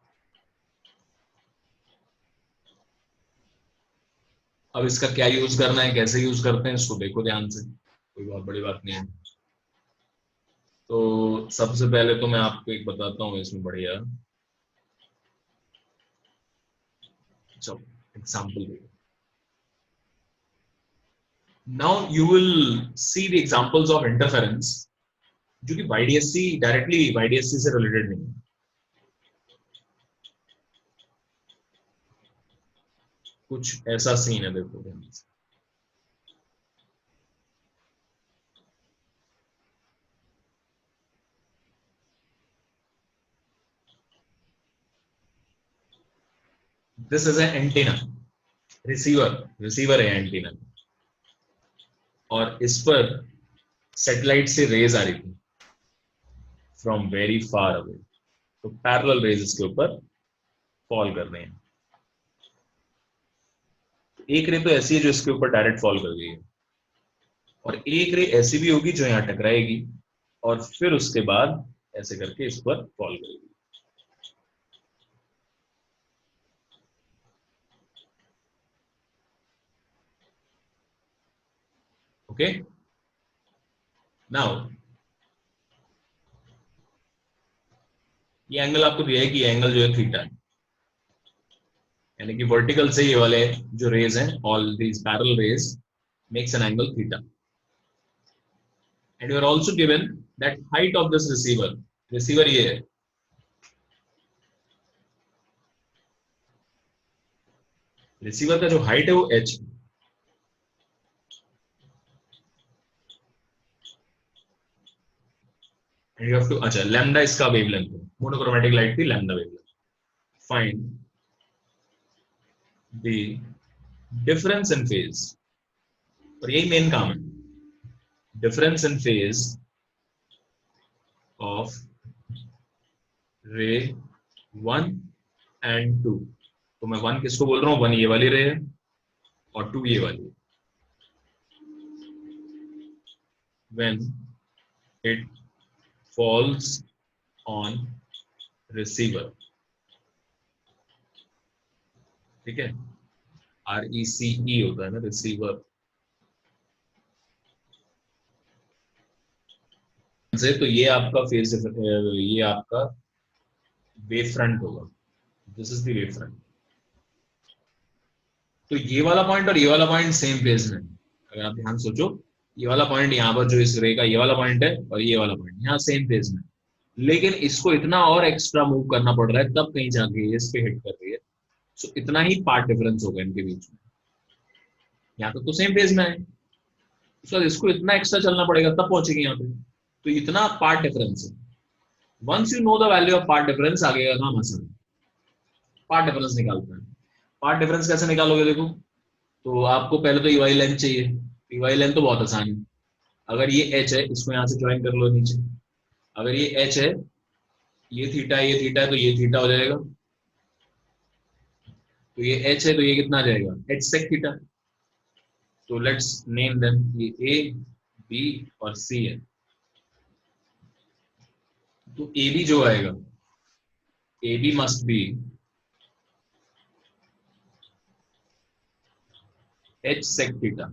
अब इसका क्या यूज करना है, कैसे यूज करते हैं, इसको देखो ध्यान से, कोई बहुत बड़ी बात नहीं है. तो सबसे पहले तो मैं आपको एक बताता हूँ इसमें बढ़िया. चलो example. Now you will see the examples of interference जो कि YDSC डायरेक्टली YDSC से रिलेटेड नहीं है. कुछ ऐसा सीन है, देखो ध्यान से. This is an antenna, receiver है एंटीना, और इस पर सैटेलाइट से रेज आ रही थी फ्रॉम वेरी फार अवे. तो पैरेलल रेज इसके ऊपर फॉल कर रहे हैं. एक रे तो ऐसी है जो इसके ऊपर डायरेक्ट फॉल कर गई है, और एक रे ऐसी भी होगी जो यहाँ टकराएगी और फिर उसके बाद ऐसे करके इस पर फॉल करेगी। ओके, नाउ ये एंगल आपको दिया है कि एंगल जो है थीटा है, यानी कि वर्टिकल से ये वाले जो रेज हैं, all these parallel rays makes an angle theta, and you are also given that height of this receiver, receiver ये है, रिसीवर का जो हाइट है वो h, and you have to, अच्छा लैम्डा इसका वेवलेंथ है, मोनोक्रोमैटिक लाइट की lambda wavelength, find the difference in phase, और यही मेन काम है, डिफरेंस इन फेज ऑफ रे 1 एंड 2। तो मैं 1 किसको बोल रहा हूँ, 1 ये वाली रे है और 2 ये वाली, when it falls on receiver, ठीक है, RECE होता है ना रिसीवर से, तो ये आपका फेज, ये आपका वेव फ्रंट होगा, this is the wave front. तो ये वाला पॉइंट और ये वाला पॉइंट सेम फेज में, अगर आप ध्यान सोचो, ये वाला पॉइंट यहाँ पर जो इस रे का ये वाला पॉइंट है और ये वाला पॉइंट यहाँ सेम फेज में, लेकिन इसको इतना और एक्स्ट्रा मूव करना पड़ रहा है तब कहीं जाके इस पे हिट कर रही है, सो इतना ही पार्ट डिफरेंस होगा इनके बीच में। यहाँ तो सेम फेज में है, उसके बाद इसको इतना एक्स्ट्रा चलना पड़ेगा तब पहुंचेगी यहाँ पे, तो इतना पार्ट डिफरेंस है। Once you know the value of path difference, आगे का काम आसान है, पार्ट डिफरेंस निकालते हैं। पार्ट डिफरेंस कैसे निकालोगे, देखो, तो आपको पहले तो ये वाली लेंथ चाहिए, ये वाली लेंथ तो बहुत आसान है, अगर ये h है इसको यहाँ से ज्वाइन कर लो नीचे, अगर ये h है, ये थीटा है, ये थीटा है, तो ये थीटा हो जाएगा, तो ये h है तो ये कितना आ जाएगा, h sec थीटा। तो लेट्स नेम देम, ये a b और c है, तो ए बी जो आएगा, A B must be H sec theta,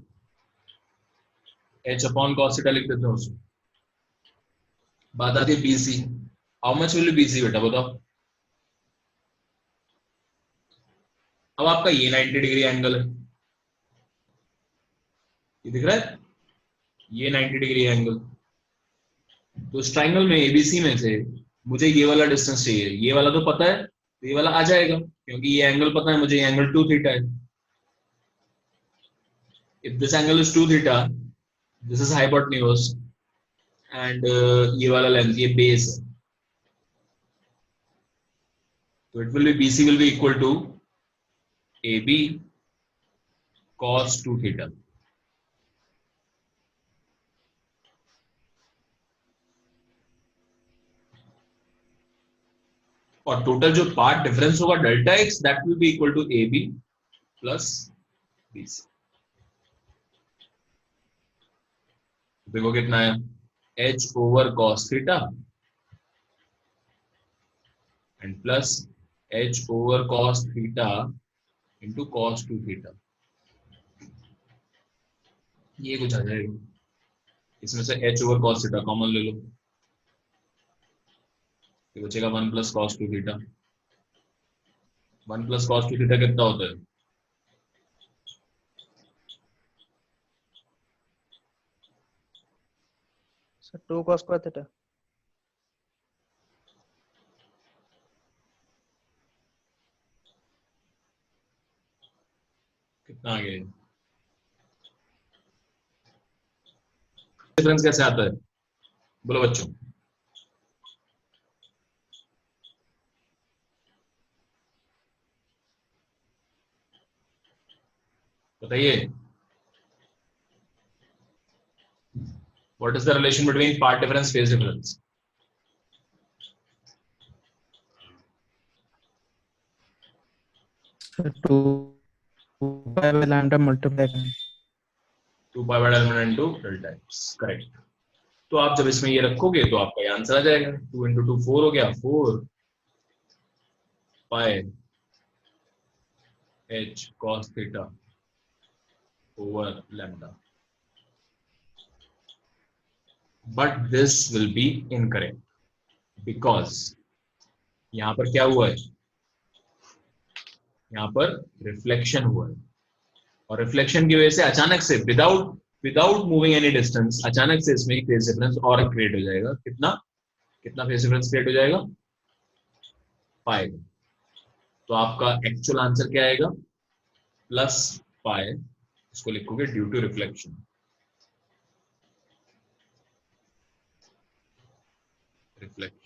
H upon cos theta लिख देते हैं उसको। बात आती है BC, how much will BC बेटा बताओ। अब आपका ये 90 डिग्री एंगल है, ये दिख रहा है, ये 90 डिग्री एंगल, तो इस ट्राइंगल में एबीसी में से मुझे ये वाला डिस्टेंस चाहिए, ये वाला तो पता है तो ये वाला आ जाएगा, क्योंकि ये एंगल पता है मुझे, ये एंगल 2 थीटा है। If this angle is 2 theta, this is hypotenuse, and ये वाला लेंथ, ये बेस है, तो it will be BC will be equal to A B cos 2 theta. और टोटल जो पार्ट डिफरेंस होगा delta X, that will be equal to A B plus B C. देखो कितना है, h over cos theta and plus h over cos theta into cos 2 theta, ये कुछ आ जाएगा, इसमें से h over cos theta common ले लो, ये बचेगा 1 plus cos 2 theta. 1 plus cos 2 theta कितना होता है, सर 2 cos square theta, कितना आ गया, डिफरेंस कैसे आता है बोलो बच्चों, बताइए, what is the relation between path difference phase difference. Sir 2 by lambda multiply करें, 2 pi by delta into delta x, correct. तो आप जब इसमें ये रखोगे तो आपका ये आंसर आ जाएगा, 2 इंटू 2 4 हो गया, 4 पाई h cos theta over lambda. But this will be incorrect because यहां पर क्या हुआ है, यहां पर रिफ्लेक्शन हुआ है, और रिफ्लेक्शन की वजह से अचानक से विदाउट मूविंग एनी डिस्टेंस अचानक से इसमें एक फेज डिफरेंस और क्रिएट हो जाएगा। कितना कितना फेज डिफरेंस क्रिएट हो जाएगा, पाई। तो आपका एक्चुअल आंसर क्या आएगा, प्लस पाई, इसको लिखोगे due to reflection. Reflection,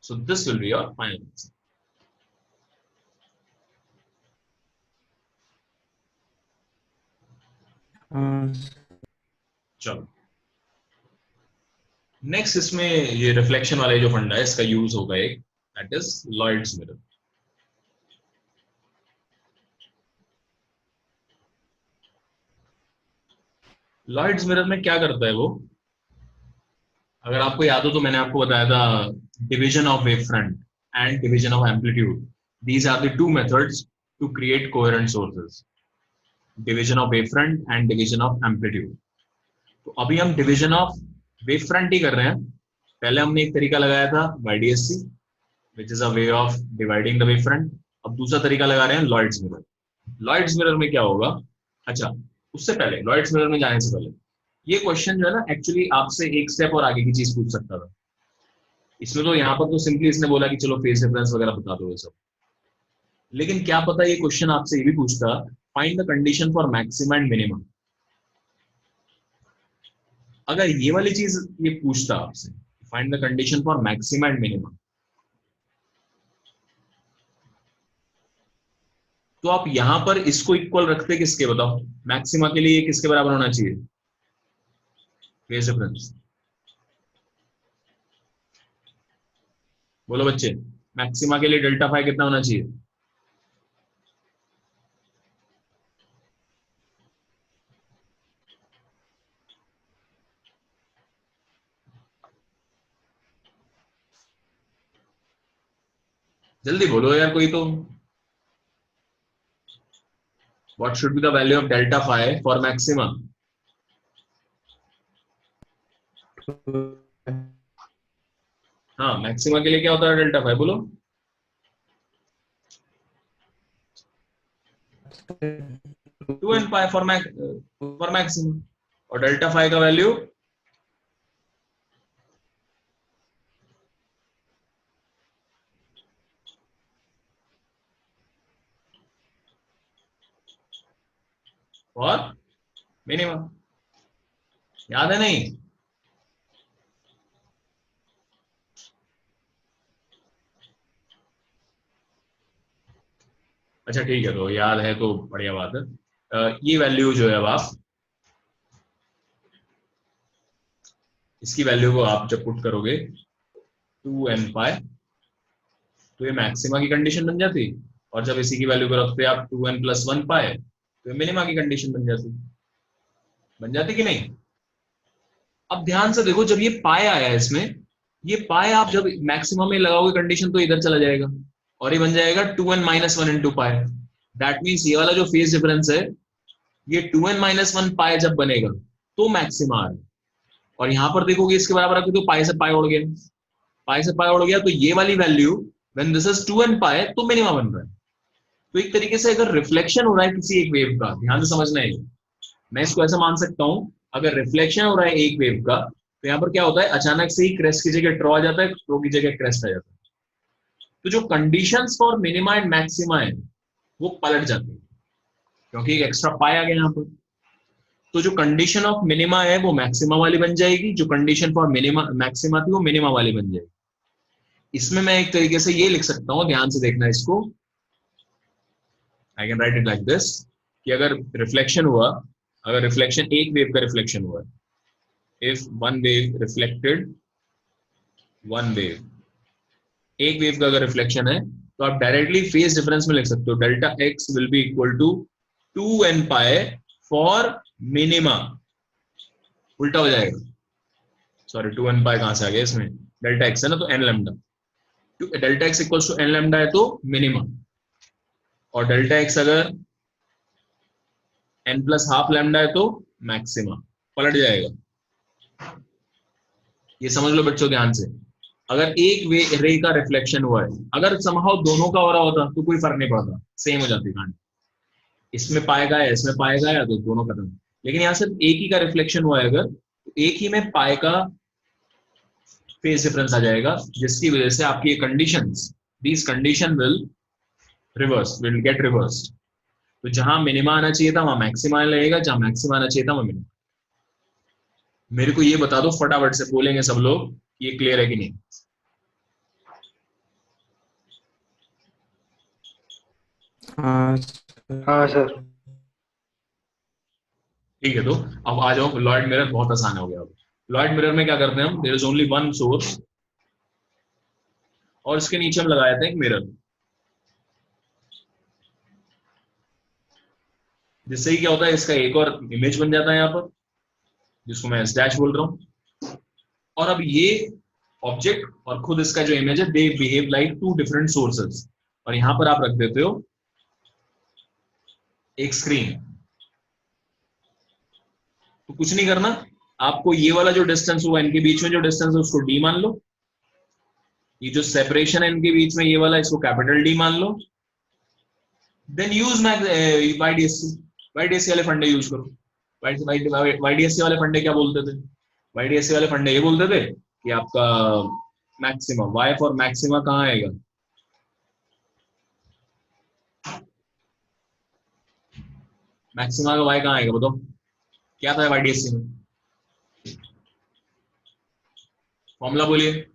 so this will be your final answer. चलो नेक्स्ट, इसमें ये रिफ्लेक्शन वाला जो फंडा है इसका यूज होगा एक, that is Lloyd's mirror. Lloyd's mirror में क्या करता है वो, अगर आपको याद हो तो मैंने आपको बताया था division of wave front and division of amplitude, these are the two methods to create coherent sources, division of wave front and division of amplitude. तो अभी हम डिवीजन ऑफ वेव फ्रंट ही कर रहे हैं। पहले हमने एक तरीका लगाया था YDSC, which is a way of dividing the wave front. अब दूसरा तरीका लगा रहे हैं लॉयड्स मिरर। लॉयड्स मिरर में क्या होगा, अच्छा उससे पहले लॉयड्स मिरर में जाने से पहले ये क्वेश्चन जो है ना, एक्चुअली आपसे एक स्टेप और आगे की चीज पूछ सकता था। इसमें तो यहाँ पर तो सिंपली इसने बोला कि चलो फेज डिफरेंस वगैरह बता दो ये सब, लेकिन क्या पता ये क्वेश्चन आपसे ये भी पूछता, find the condition for maxima and minimum. अगर ये वाली चीज ये पूछता आपसे, find the condition for maxima and minimum, तो आप यहां पर इसको इक्वल रखते किसके, बताओ मैक्सिमा के लिए किसके बराबर होना चाहिए, फेज डिफरेंस। बोलो बच्चे, मैक्सिमा के लिए डेल्टा फाई कितना होना चाहिए, जल्दी बोलो यार कोई तो। What should be the value of delta phi for maxima. हाँ मैक्सिमा के लिए क्या होता है डेल्टा फाई, बोलो। 2n पाई फॉर मैक्सिमम, और डेल्टा फाई का वैल्यू और मिनिमम, याद है नहीं। अच्छा ठीक है, तो याद है तो बढ़िया बात है। ये वैल्यू जो है, अब आप इसकी वैल्यू को आप जब पुट करोगे 2n पाई, तो ये मैक्सिमा की कंडीशन बन जाती, और जब इसी की वैल्यू को रखते आप 2n प्लस 1 पाई, तो ये मिनिमा की कंडीशन बन जाती कि नहीं। अब ध्यान से देखो, जब ये पाई आया है इसमें, ये पाई आप जब मैक्सिमम में लगाओगे कंडीशन तो इधर चला जाएगा, और ये बन जाएगा 2n minus 1 into pi. That means ये वाला जो फेज डिफरेंस है, ये 2n माइनस 1 पाई जब बनेगा तो मैक्सिमा है, और यहां पर देखोगे इसके बराबर रखो तो पाई से पाई उड़ गया, पाई से पाई उड़ गया, तो ये वाली value when this is 2n पाई तो मिनिमा बन रहा है। तो एक तरीके से अगर रिफ्लेक्शन हो रहा है किसी एक वेव का, ध्यान से समझना है, मैं इसको ऐसा मान सकता हूं, अगर रिफ्लेक्शन हो रहा है एक वेव का, तो यहाँ पर क्या होता है, अचानक से ही क्रेस्ट की जगह ट्रॉ आ जाता है, ट्रो की जगह क्रेस्ट आ जाता है। तो जो conditions for minima and maxima है वो पलट जाती है, क्योंकि एक एक्स्ट्रा पाई आ गया यहाँ पर। तो जो कंडीशन ऑफ मिनिमा है वो मैक्सिमा वाली बन जाएगी, जो कंडीशन फॉर मिनिमा मैक्सिमा थी वो मिनिमा वाली बन जाएगी। इसमें मैं एक तरीके से ये लिख सकता हूं, ध्यान से देखना इसको, I can write it like this, कि अगर रिफ्लेक्शन हुआ, अगर रिफ्लेक्शन एक वेव का रिफ्लेक्शन हुआ, if one wave reflected, one wave, एक वेव का अगर रिफ्लेक्शन है, तो आप डायरेक्टली फेज डिफरेंस में लिख सकते हो delta X will be equal to 2n pi for minima, उल्टा हो जाएगा, सॉरी 2n पाई कहां से आ गया इसमें, डेल्टा एक्स है ना, तो n lambda, delta X equals to n lambda है तो मिनिमा, और डेल्टा एक्स अगर n प्लस हाफ लैम्डा है तो मैक्सिमा, पलट जाएगा। ये समझ लो बच्चों ध्यान से, अगर एक वे रे का रिफ्लेक्शन हुआ है, अगर समहाउ दोनों का हो रहा होता तो कोई फर्क नहीं पड़ता, सेम हो जाती कहानी, इसमें पाएगा है इसमें पाएगा है तो दोनों खत्म, लेकिन यहाँ सिर्फ एक ही का रिफ्लेक्शन हुआ है अगर, तो एक ही में पाए का फेज डिफरेंस आ जाएगा, जिसकी वजह से आपकी ये conditions, these condition will get reversed. तो जहां मिनिमा आना चाहिए था वहां मैक्सिमा लगेगा, जहां मैक्सिमा आना चाहिए था वहां मिनिमा। मेरे को ये बता दो फटाफट से, बोलेंगे सब लोग, ये क्लियर है कि नहीं? हाँ सर। ठीक है, तो अब आ जाओ लॉयड मिरर, बहुत आसान हो गया। अब लॉयड मिरर में क्या करते हैं हम, there is only one source और इसके नीचे हम लगाए थे एक मिरर, जिससे ही क्या होता है, इसका एक और इमेज बन जाता है यहाँ पर, जिसको मैं एस डैश बोल रहा हूं, और अब ये ऑब्जेक्ट और खुद इसका जो इमेज है, they behave like two different sources, और यहां पर आप रख देते हो एक स्क्रीन। तो कुछ नहीं करना आपको, ये वाला जो डिस्टेंस हुआ इनके बीच में, जो डिस्टेंस है उसको डी मान लो, ये जो सेपरेशन है इनके बीच में ये वाला, इसको कैपिटल डी मान लो, देन यूज वाईडीएससी, वाईडीएससी वाले फंडे यूज करो। वाईडीएससी वाले फंडे क्या बोलते थे, वाईडीएससी वाले फंडे ये बोलते थे कि आपका मैक्सिमा, वाई फॉर मैक्सिमा कहाँ आएगा, मैक्सिमा का वाई कहाँ आएगा बताओ, क्या था वाईडीएससी में फॉर्मूला, बोलिए।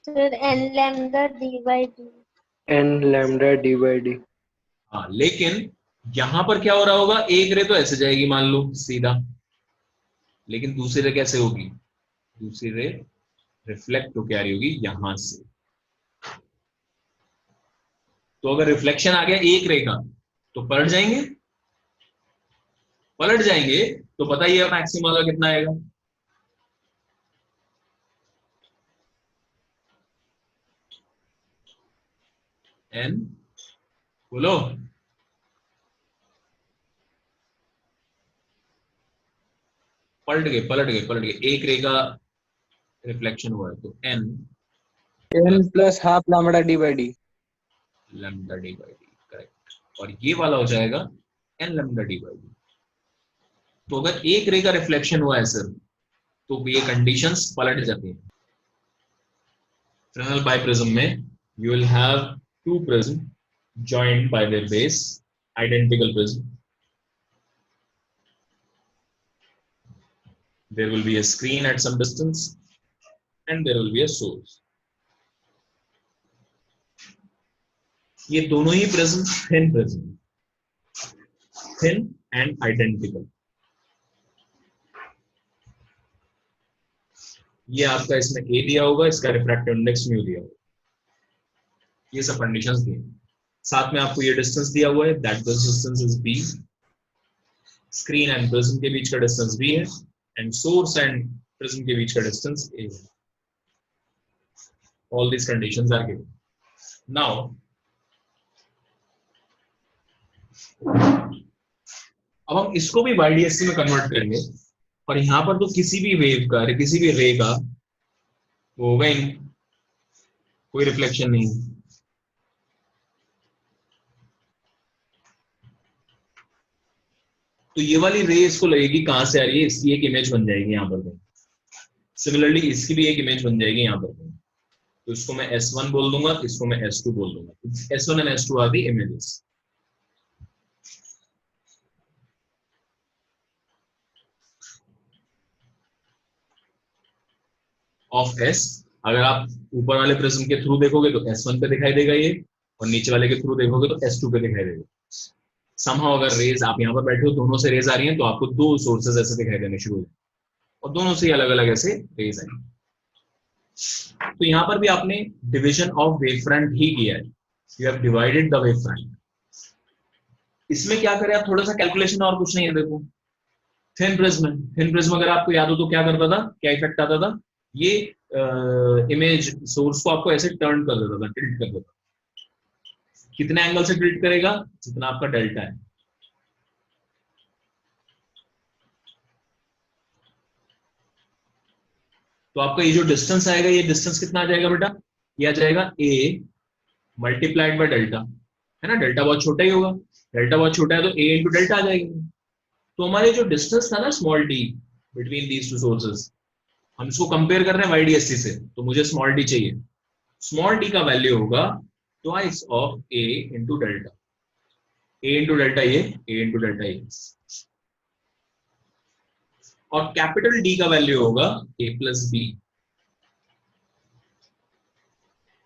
Sir n lambda d by d। n lambda D by D. हाँ, लेकिन यहां पर क्या हो रहा होगा, एक रे तो ऐसे जाएगी मान लो सीधा, लेकिन दूसरी रे कैसे होगी, दूसरी रे रिफ्लेक्ट होकर आ रही होगी यहां से। तो अगर रिफ्लेक्शन आ गया एक रे का तो पलट जाएंगे, पलट जाएंगे, तो पता ही है मैक्सिमा का कितना आएगा, एन, बोलो। पलट गए पलट गए पलट गए, एक रे का रिफ्लेक्शन हुआ है तो n n plus half lambda D by D. Lambda D by D, correct, और ये वाला हो जाएगा n lambda D by D. तो अगर एक रे का रिफ्लेक्शन हुआ है सर, तो ये कंडीशंस पलट जाती हैं। Fresnel biprism में you will have two prism joined by their base, identical prism. There will be a screen at some distance and there will be a source. ये दोनों ही prism thin prism, thin and identical. ये आपका इसमें A दिया होगा, इसका रिफ्रैक्टिव इंडेक्स म्यू दिया होगा, ये सब कंडीशंस दिए, साथ में आपको ये डिस्टेंस दिया हुआ है, that distance is B, screen and prism के बीच का डिस्टेंस B है, एंड सोर्स एंड प्रिज्म के बीच का डिस्टेंस A है। All these conditions are given. Now अब हम इसको भी YDSC में कन्वर्ट करेंगे, और यहां पर तो किसी भी वेव का, किसी भी रे का वो होगा ही, कोई रिफ्लेक्शन नहीं। तो ये वाली रे इसको लगेगी कहां से आ रही है, इसकी एक इमेज बन जाएगी यहां पर, सिमिलरली इसकी भी एक इमेज बन जाएगी यहां पर, तो इसको मैं S1 बोल दूंगा, इसको मैं S2 बोल दूंगा। S1 and S2 are the images. Of S, अगर आप ऊपर वाले प्रिज्म के थ्रू देखोगे तो S1 पे दिखाई देगा ये, और नीचे वाले के थ्रू देखोगे तो S2 पे दिखाई देगा। समहाउ अगर रेज आप यहाँ पर बैठे हो, दोनों से रेज आ रही हैं, तो आपको दो सोर्सेज ऐसे दिखाई देने शुरू हो जाए और दोनों से अलग अलग ऐसे रेज आएंगे। तो यहाँ पर भी आपने डिवीजन ऑफ वेव फ्रंट ही किया है, you have divided the wave front. इसमें क्या करें आप, थोड़ा सा कैलकुलेशन और कुछ नहीं है। देखो थिन प्रिज्म अगर आपको याद हो तो क्या करता था, क्या इफेक्ट आता था, ये इमेज सोर्स को आपको ऐसे टर्न कर देता था, टिल्ट कर देता था। कितने एंगल से टिल्ट करेगा, जितना आपका डेल्टा है। तो आपका ये जो डिस्टेंस आएगा, ये डिस्टेंस कितना आ जाएगा बेटा, ये आ जाएगा a मल्टीप्लाइड बाय डेल्टा, है ना। डेल्टा बहुत छोटा ही होगा, डेल्टा बहुत छोटा है तो a इंटू डेल्टा आ जाएगा। तो हमारे जो डिस्टेंस था ना small d between these two sources, हम इसको कंपेयर कर रहे हैं YDSC से, तो मुझे स्मॉल d चाहिए। स्मॉल d का वैल्यू होगा twice of a into delta, a into delta ये, a इंटू डेल्टा ये, और कैपिटल D का वैल्यू होगा a plus B.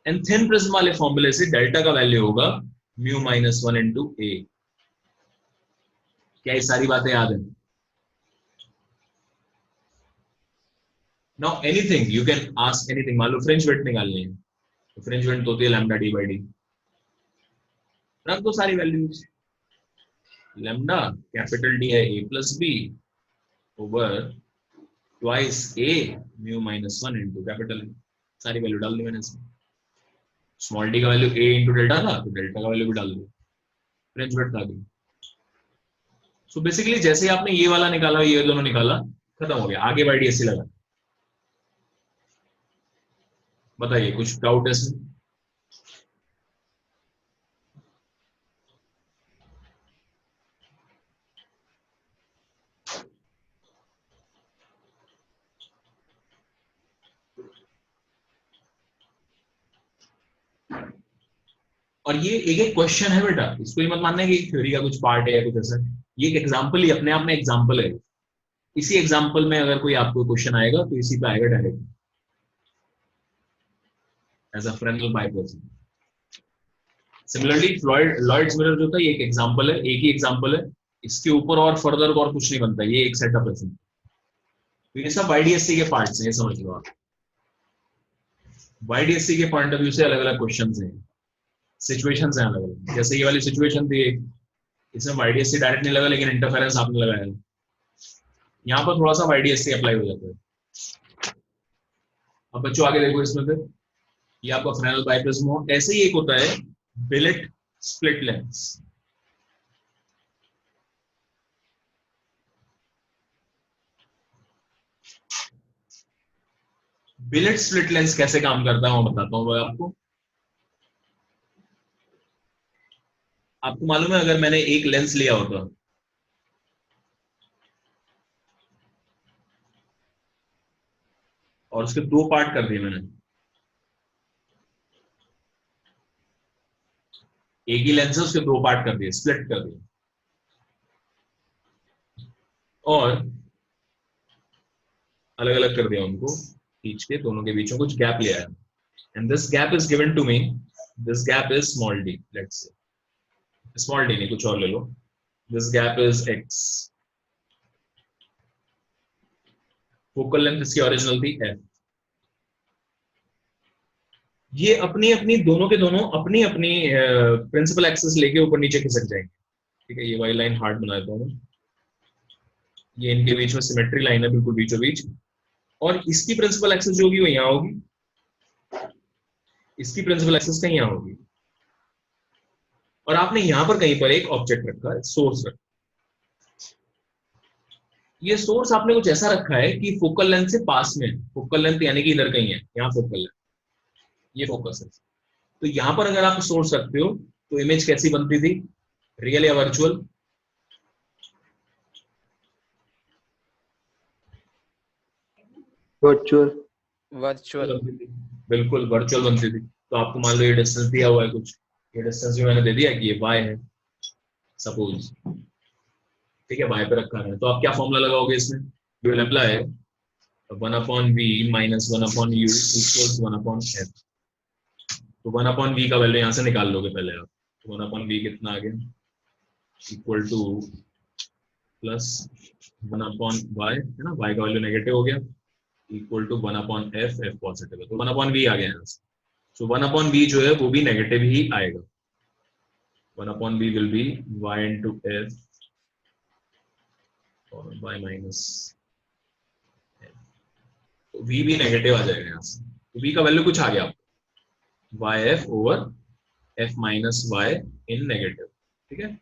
And thin prism वाले फॉर्मूले से डेल्टा का वैल्यू होगा म्यू माइनस 1 इंटू a। क्या ये सारी बातें याद है? Now anything you can ask anything. मान लो फ्रिंज विड्थ निकालनी है, तो फ्रिंज विड्थ होती है लैम्डा d बाई डी। रख दो सारी वैल्यूज। लैम्डा कैपिटल D है a plus B over twice a mu minus 1 into capital A. सारी वैल्यू डाल दी मैंने इसमें। स्मॉल d का वैल्यू a इंटू डेल्टा था, तो डेल्टा का वैल्यू भी डाल दी, फ्रिंज विड्थ आ गई। सो बेसिकली जैसे आपने ये वाला निकाला, ये दोनों निकाला, खत्म हो गया, आगे YDSC लगा। बताइए कुछ डाउट है इसमें? और ये एक एक क्वेश्चन है बेटा, इसको ही मत मानना कि थ्योरी का कुछ पार्ट है या कुछ ऐसा। ये एक एग्जाम्पल ही अपने आप में एग्जाम्पल है। इसी एग्जाम्पल में अगर कोई आपको क्वेश्चन आएगा तो इसी पे आएगा direct, as a Fresnel biprism. Similarly Lloyd's mirror जो था, ये एक एग्जाम्पल है, एक ही एग्जाम्पल है। इसके ऊपर और फर्दर और कुछ नहीं बनता, ये एक सेटअप है। तो ये सब YDSC के पार्ट्स हैं, ये समझ लो आप। YDSC के पॉइंट ऑफ व्यू से अलग अलग क्वेश्चन हैं, सिचुएशंस हैं अलग अलग। जैसे ये वाली सिचुएशन थी, इसमें YDSC डायरेक्ट नहीं लगा, लेकिन इंटरफेरेंस आपने लगाया। यहाँ पर थोड़ा सा YDSC अप्लाई हो जाता है। अब बच्चों आगे देखो इसमें, फिर ये आपका फ्रेनेल बाइप्रिज्म हो। ऐसे ही एक होता है Billet split lens. Billet split lens कैसे काम करता है मैं बताता हूँ आपको। आपको मालूम है, अगर मैंने एक लेंस लिया होता और उसके दो पार्ट कर दिए मैंने, एक ही लेंस है उसके दो पार्ट कर दिए, स्प्लिट कर दिए, और अलग अलग कर दिया उनको, खींच के दोनों के बीच में कुछ गैप लिया है, and this gap is given to me, this gap is small d, let's say small d नहीं कुछ और ले लो, this gap is x, focal length इसकी ओरिजिनल थी f। ये अपनी अपनी दोनों के दोनों अपनी अपनी प्रिंसिपल एक्सिस लेके ऊपर नीचे खिसक जाएंगे, ठीक है। ये वाली लाइन हार्ड बना देता हूं, ये इनके बीच में सिमेट्री लाइन है बिल्कुल बीचों बीच, और इसकी प्रिंसिपल एक्सिस जो होगी वो यहाँ होगी, इसकी प्रिंसिपल एक्सिस कहीं यहाँ होगी, और आपने यहां पर कहीं पर एक ऑब्जेक्ट रखा है, सोर्स रखा। ये सोर्स आपने कुछ ऐसा रखा है कि फोकल लेंथ से पास में, फोकल लेंथ यानी कि इधर कहीं है, यहाँ फोकल लेंथ, ये फोकस है। तो यहां पर अगर आप सोर्स रखते हो तो इमेज कैसी बनती थी, रियल या वर्चुअल? वर्चुअल। वर्चुअल। बिल्कुल वर्चुअल बनती थी। तो आपको मान लो ये डिस्टेंस दिया हुआ है कुछ, ये डिस्टेंस भी मैंने दे दिया कि ये y है सपोज, ठीक है, y पे रखा है। तो आप क्या फॉर्मूला लगाओगे इसमें, you will apply 1/v minus 1/u equals 1/f। तो 1/v का वैल्यू यहाँ से निकाल लोगे पहले आप, तो 1/v कितना आ गया, इक्वल टू प्लस 1/y है ना, y का वैल्यू नेगेटिव हो गया, equal to 1/f, f positive है तो 1/v आ गया यहाँ से। सो 1/v जो है वो भी नेगेटिव ही आएगा। 1/v will be y into f और y माइनस f, तो v भी नेगेटिव आ जाएगा यहाँ से। तो v का वैल्यू कुछ आ गया आपको, yf over f minus y इन नेगेटिव, ठीक है,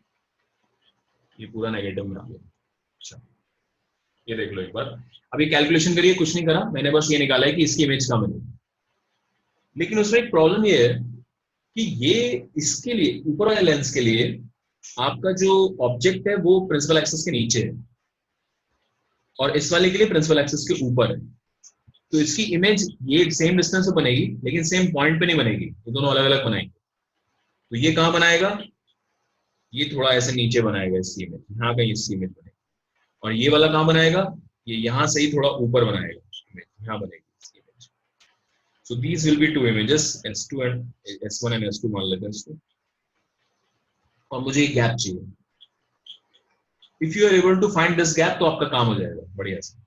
ये पूरा नेगेटिव में आ गया। अच्छा ये देख लो एक बार, अभी कैलकुलेशन करिए, कुछ नहीं करा मैंने, बस ये निकाला है कि इसकी इमेज कम है। लेकिन उसमें एक प्रॉब्लम ये है कि ये इसके लिए ऊपर वाले लेंस के लिए आपका जो ऑब्जेक्ट है वो प्रिंसिपल एक्सिस के नीचे है और इस वाले के लिए प्रिंसिपल एक्सिस के ऊपर है। तो इसकी इमेज ये सेम डिस्टेंस पे बनेगी लेकिन सेम पॉइंट पे नहीं बनेगी, ये दोनों अलग अलग बनाएंगे। तो ये कहाँ बनाएगा, ये थोड़ा ऐसे नीचे बनाएगा इसकी इमेज, यहाँ कहीं इसकी इमेज बनेगी। और ये वाला कहाँ बनाएगा, ये यहाँ से ही थोड़ा ऊपर बनाएगा, यहाँ बनेगी इसकी image. So these will be two images, S2 and S1 and S2 मान लेते हैं इसको। और मुझे एक गैप चाहिए। If you are able to find this gap तो आपका काम हो जाएगा बढ़िया से।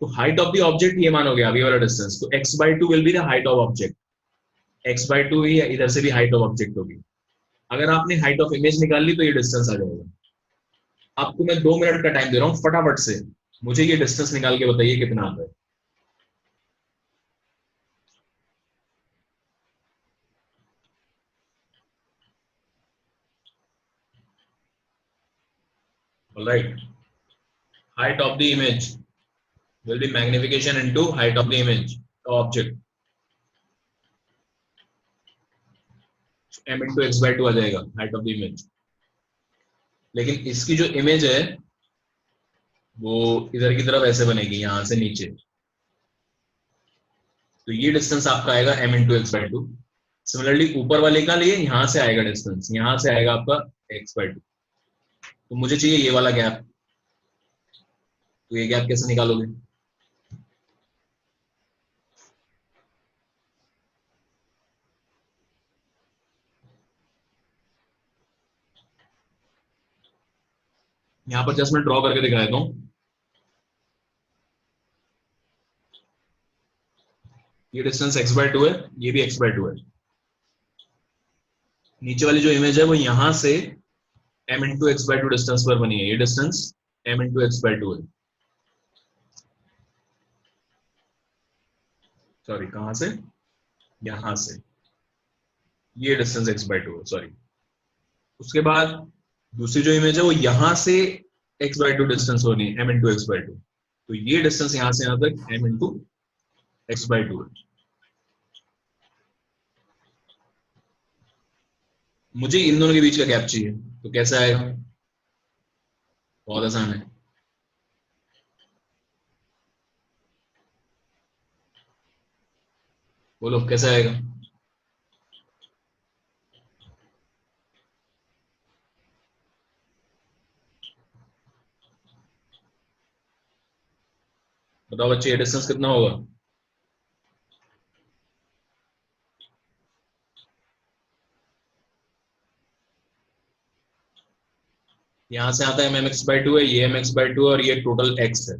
तो हाइट ऑफ द ऑब्जेक्ट ये मानोगे अभी वाला डिस्टेंस, तो x/2 will be the height of object, x/2 ही इधर से भी हाइट ऑफ ऑब्जेक्ट होगी। अगर आपने हाइट ऑफ इमेज निकाल ली तो ये डिस्टेंस आ जाएगा। आपको मैं 2 मिनट का टाइम दे रहा हूं, फटाफट से मुझे ये डिस्टेंस निकाल के बताइए कितना आता है। Alright, height of the image will be magnification into height of the image, the object, m into x/2 आ जाएगा height of the image। लेकिन इसकी जो इमेज है वो इधर की तरफ ऐसे बनेगी, यहां से नीचे, तो ये डिस्टेंस आपका आएगा m into x/2। सिमिलरली ऊपर वाले का लिए यहां से आएगा डिस्टेंस, यहां से आएगा आपका x/2। तो मुझे चाहिए ये वाला गैप, तो ये गैप कैसे निकालोगे, यहां पर जस्ट मैं ड्रॉ करके दिखा देता हूं। ये डिस्टेंस x/2 है, ये भी x/2 है। नीचे वाली जो इमेज है वो यहां से m into x/2 डिस्टेंस पर बनी है, ये डिस्टेंस m into x/2 है। सॉरी कहां से, यहां से, ये डिस्टेंस x/2 है, सॉरी। उसके बाद दूसरी जो इमेज है वो यहां से x/2 डिस्टेंस होनी है, m into x/2। तो ये डिस्टेंस यहां से यहां तक m into x/2 है। मुझे इन दोनों के बीच का गैप चाहिए, तो कैसे आएगा, बहुत आसान है। बोलो कैसे आएगा, बताओ बच्चे, ये डिस्टेंस कितना होगा, यहां से आता है mx/2 है, ये mx/2 है और ये टोटल x है।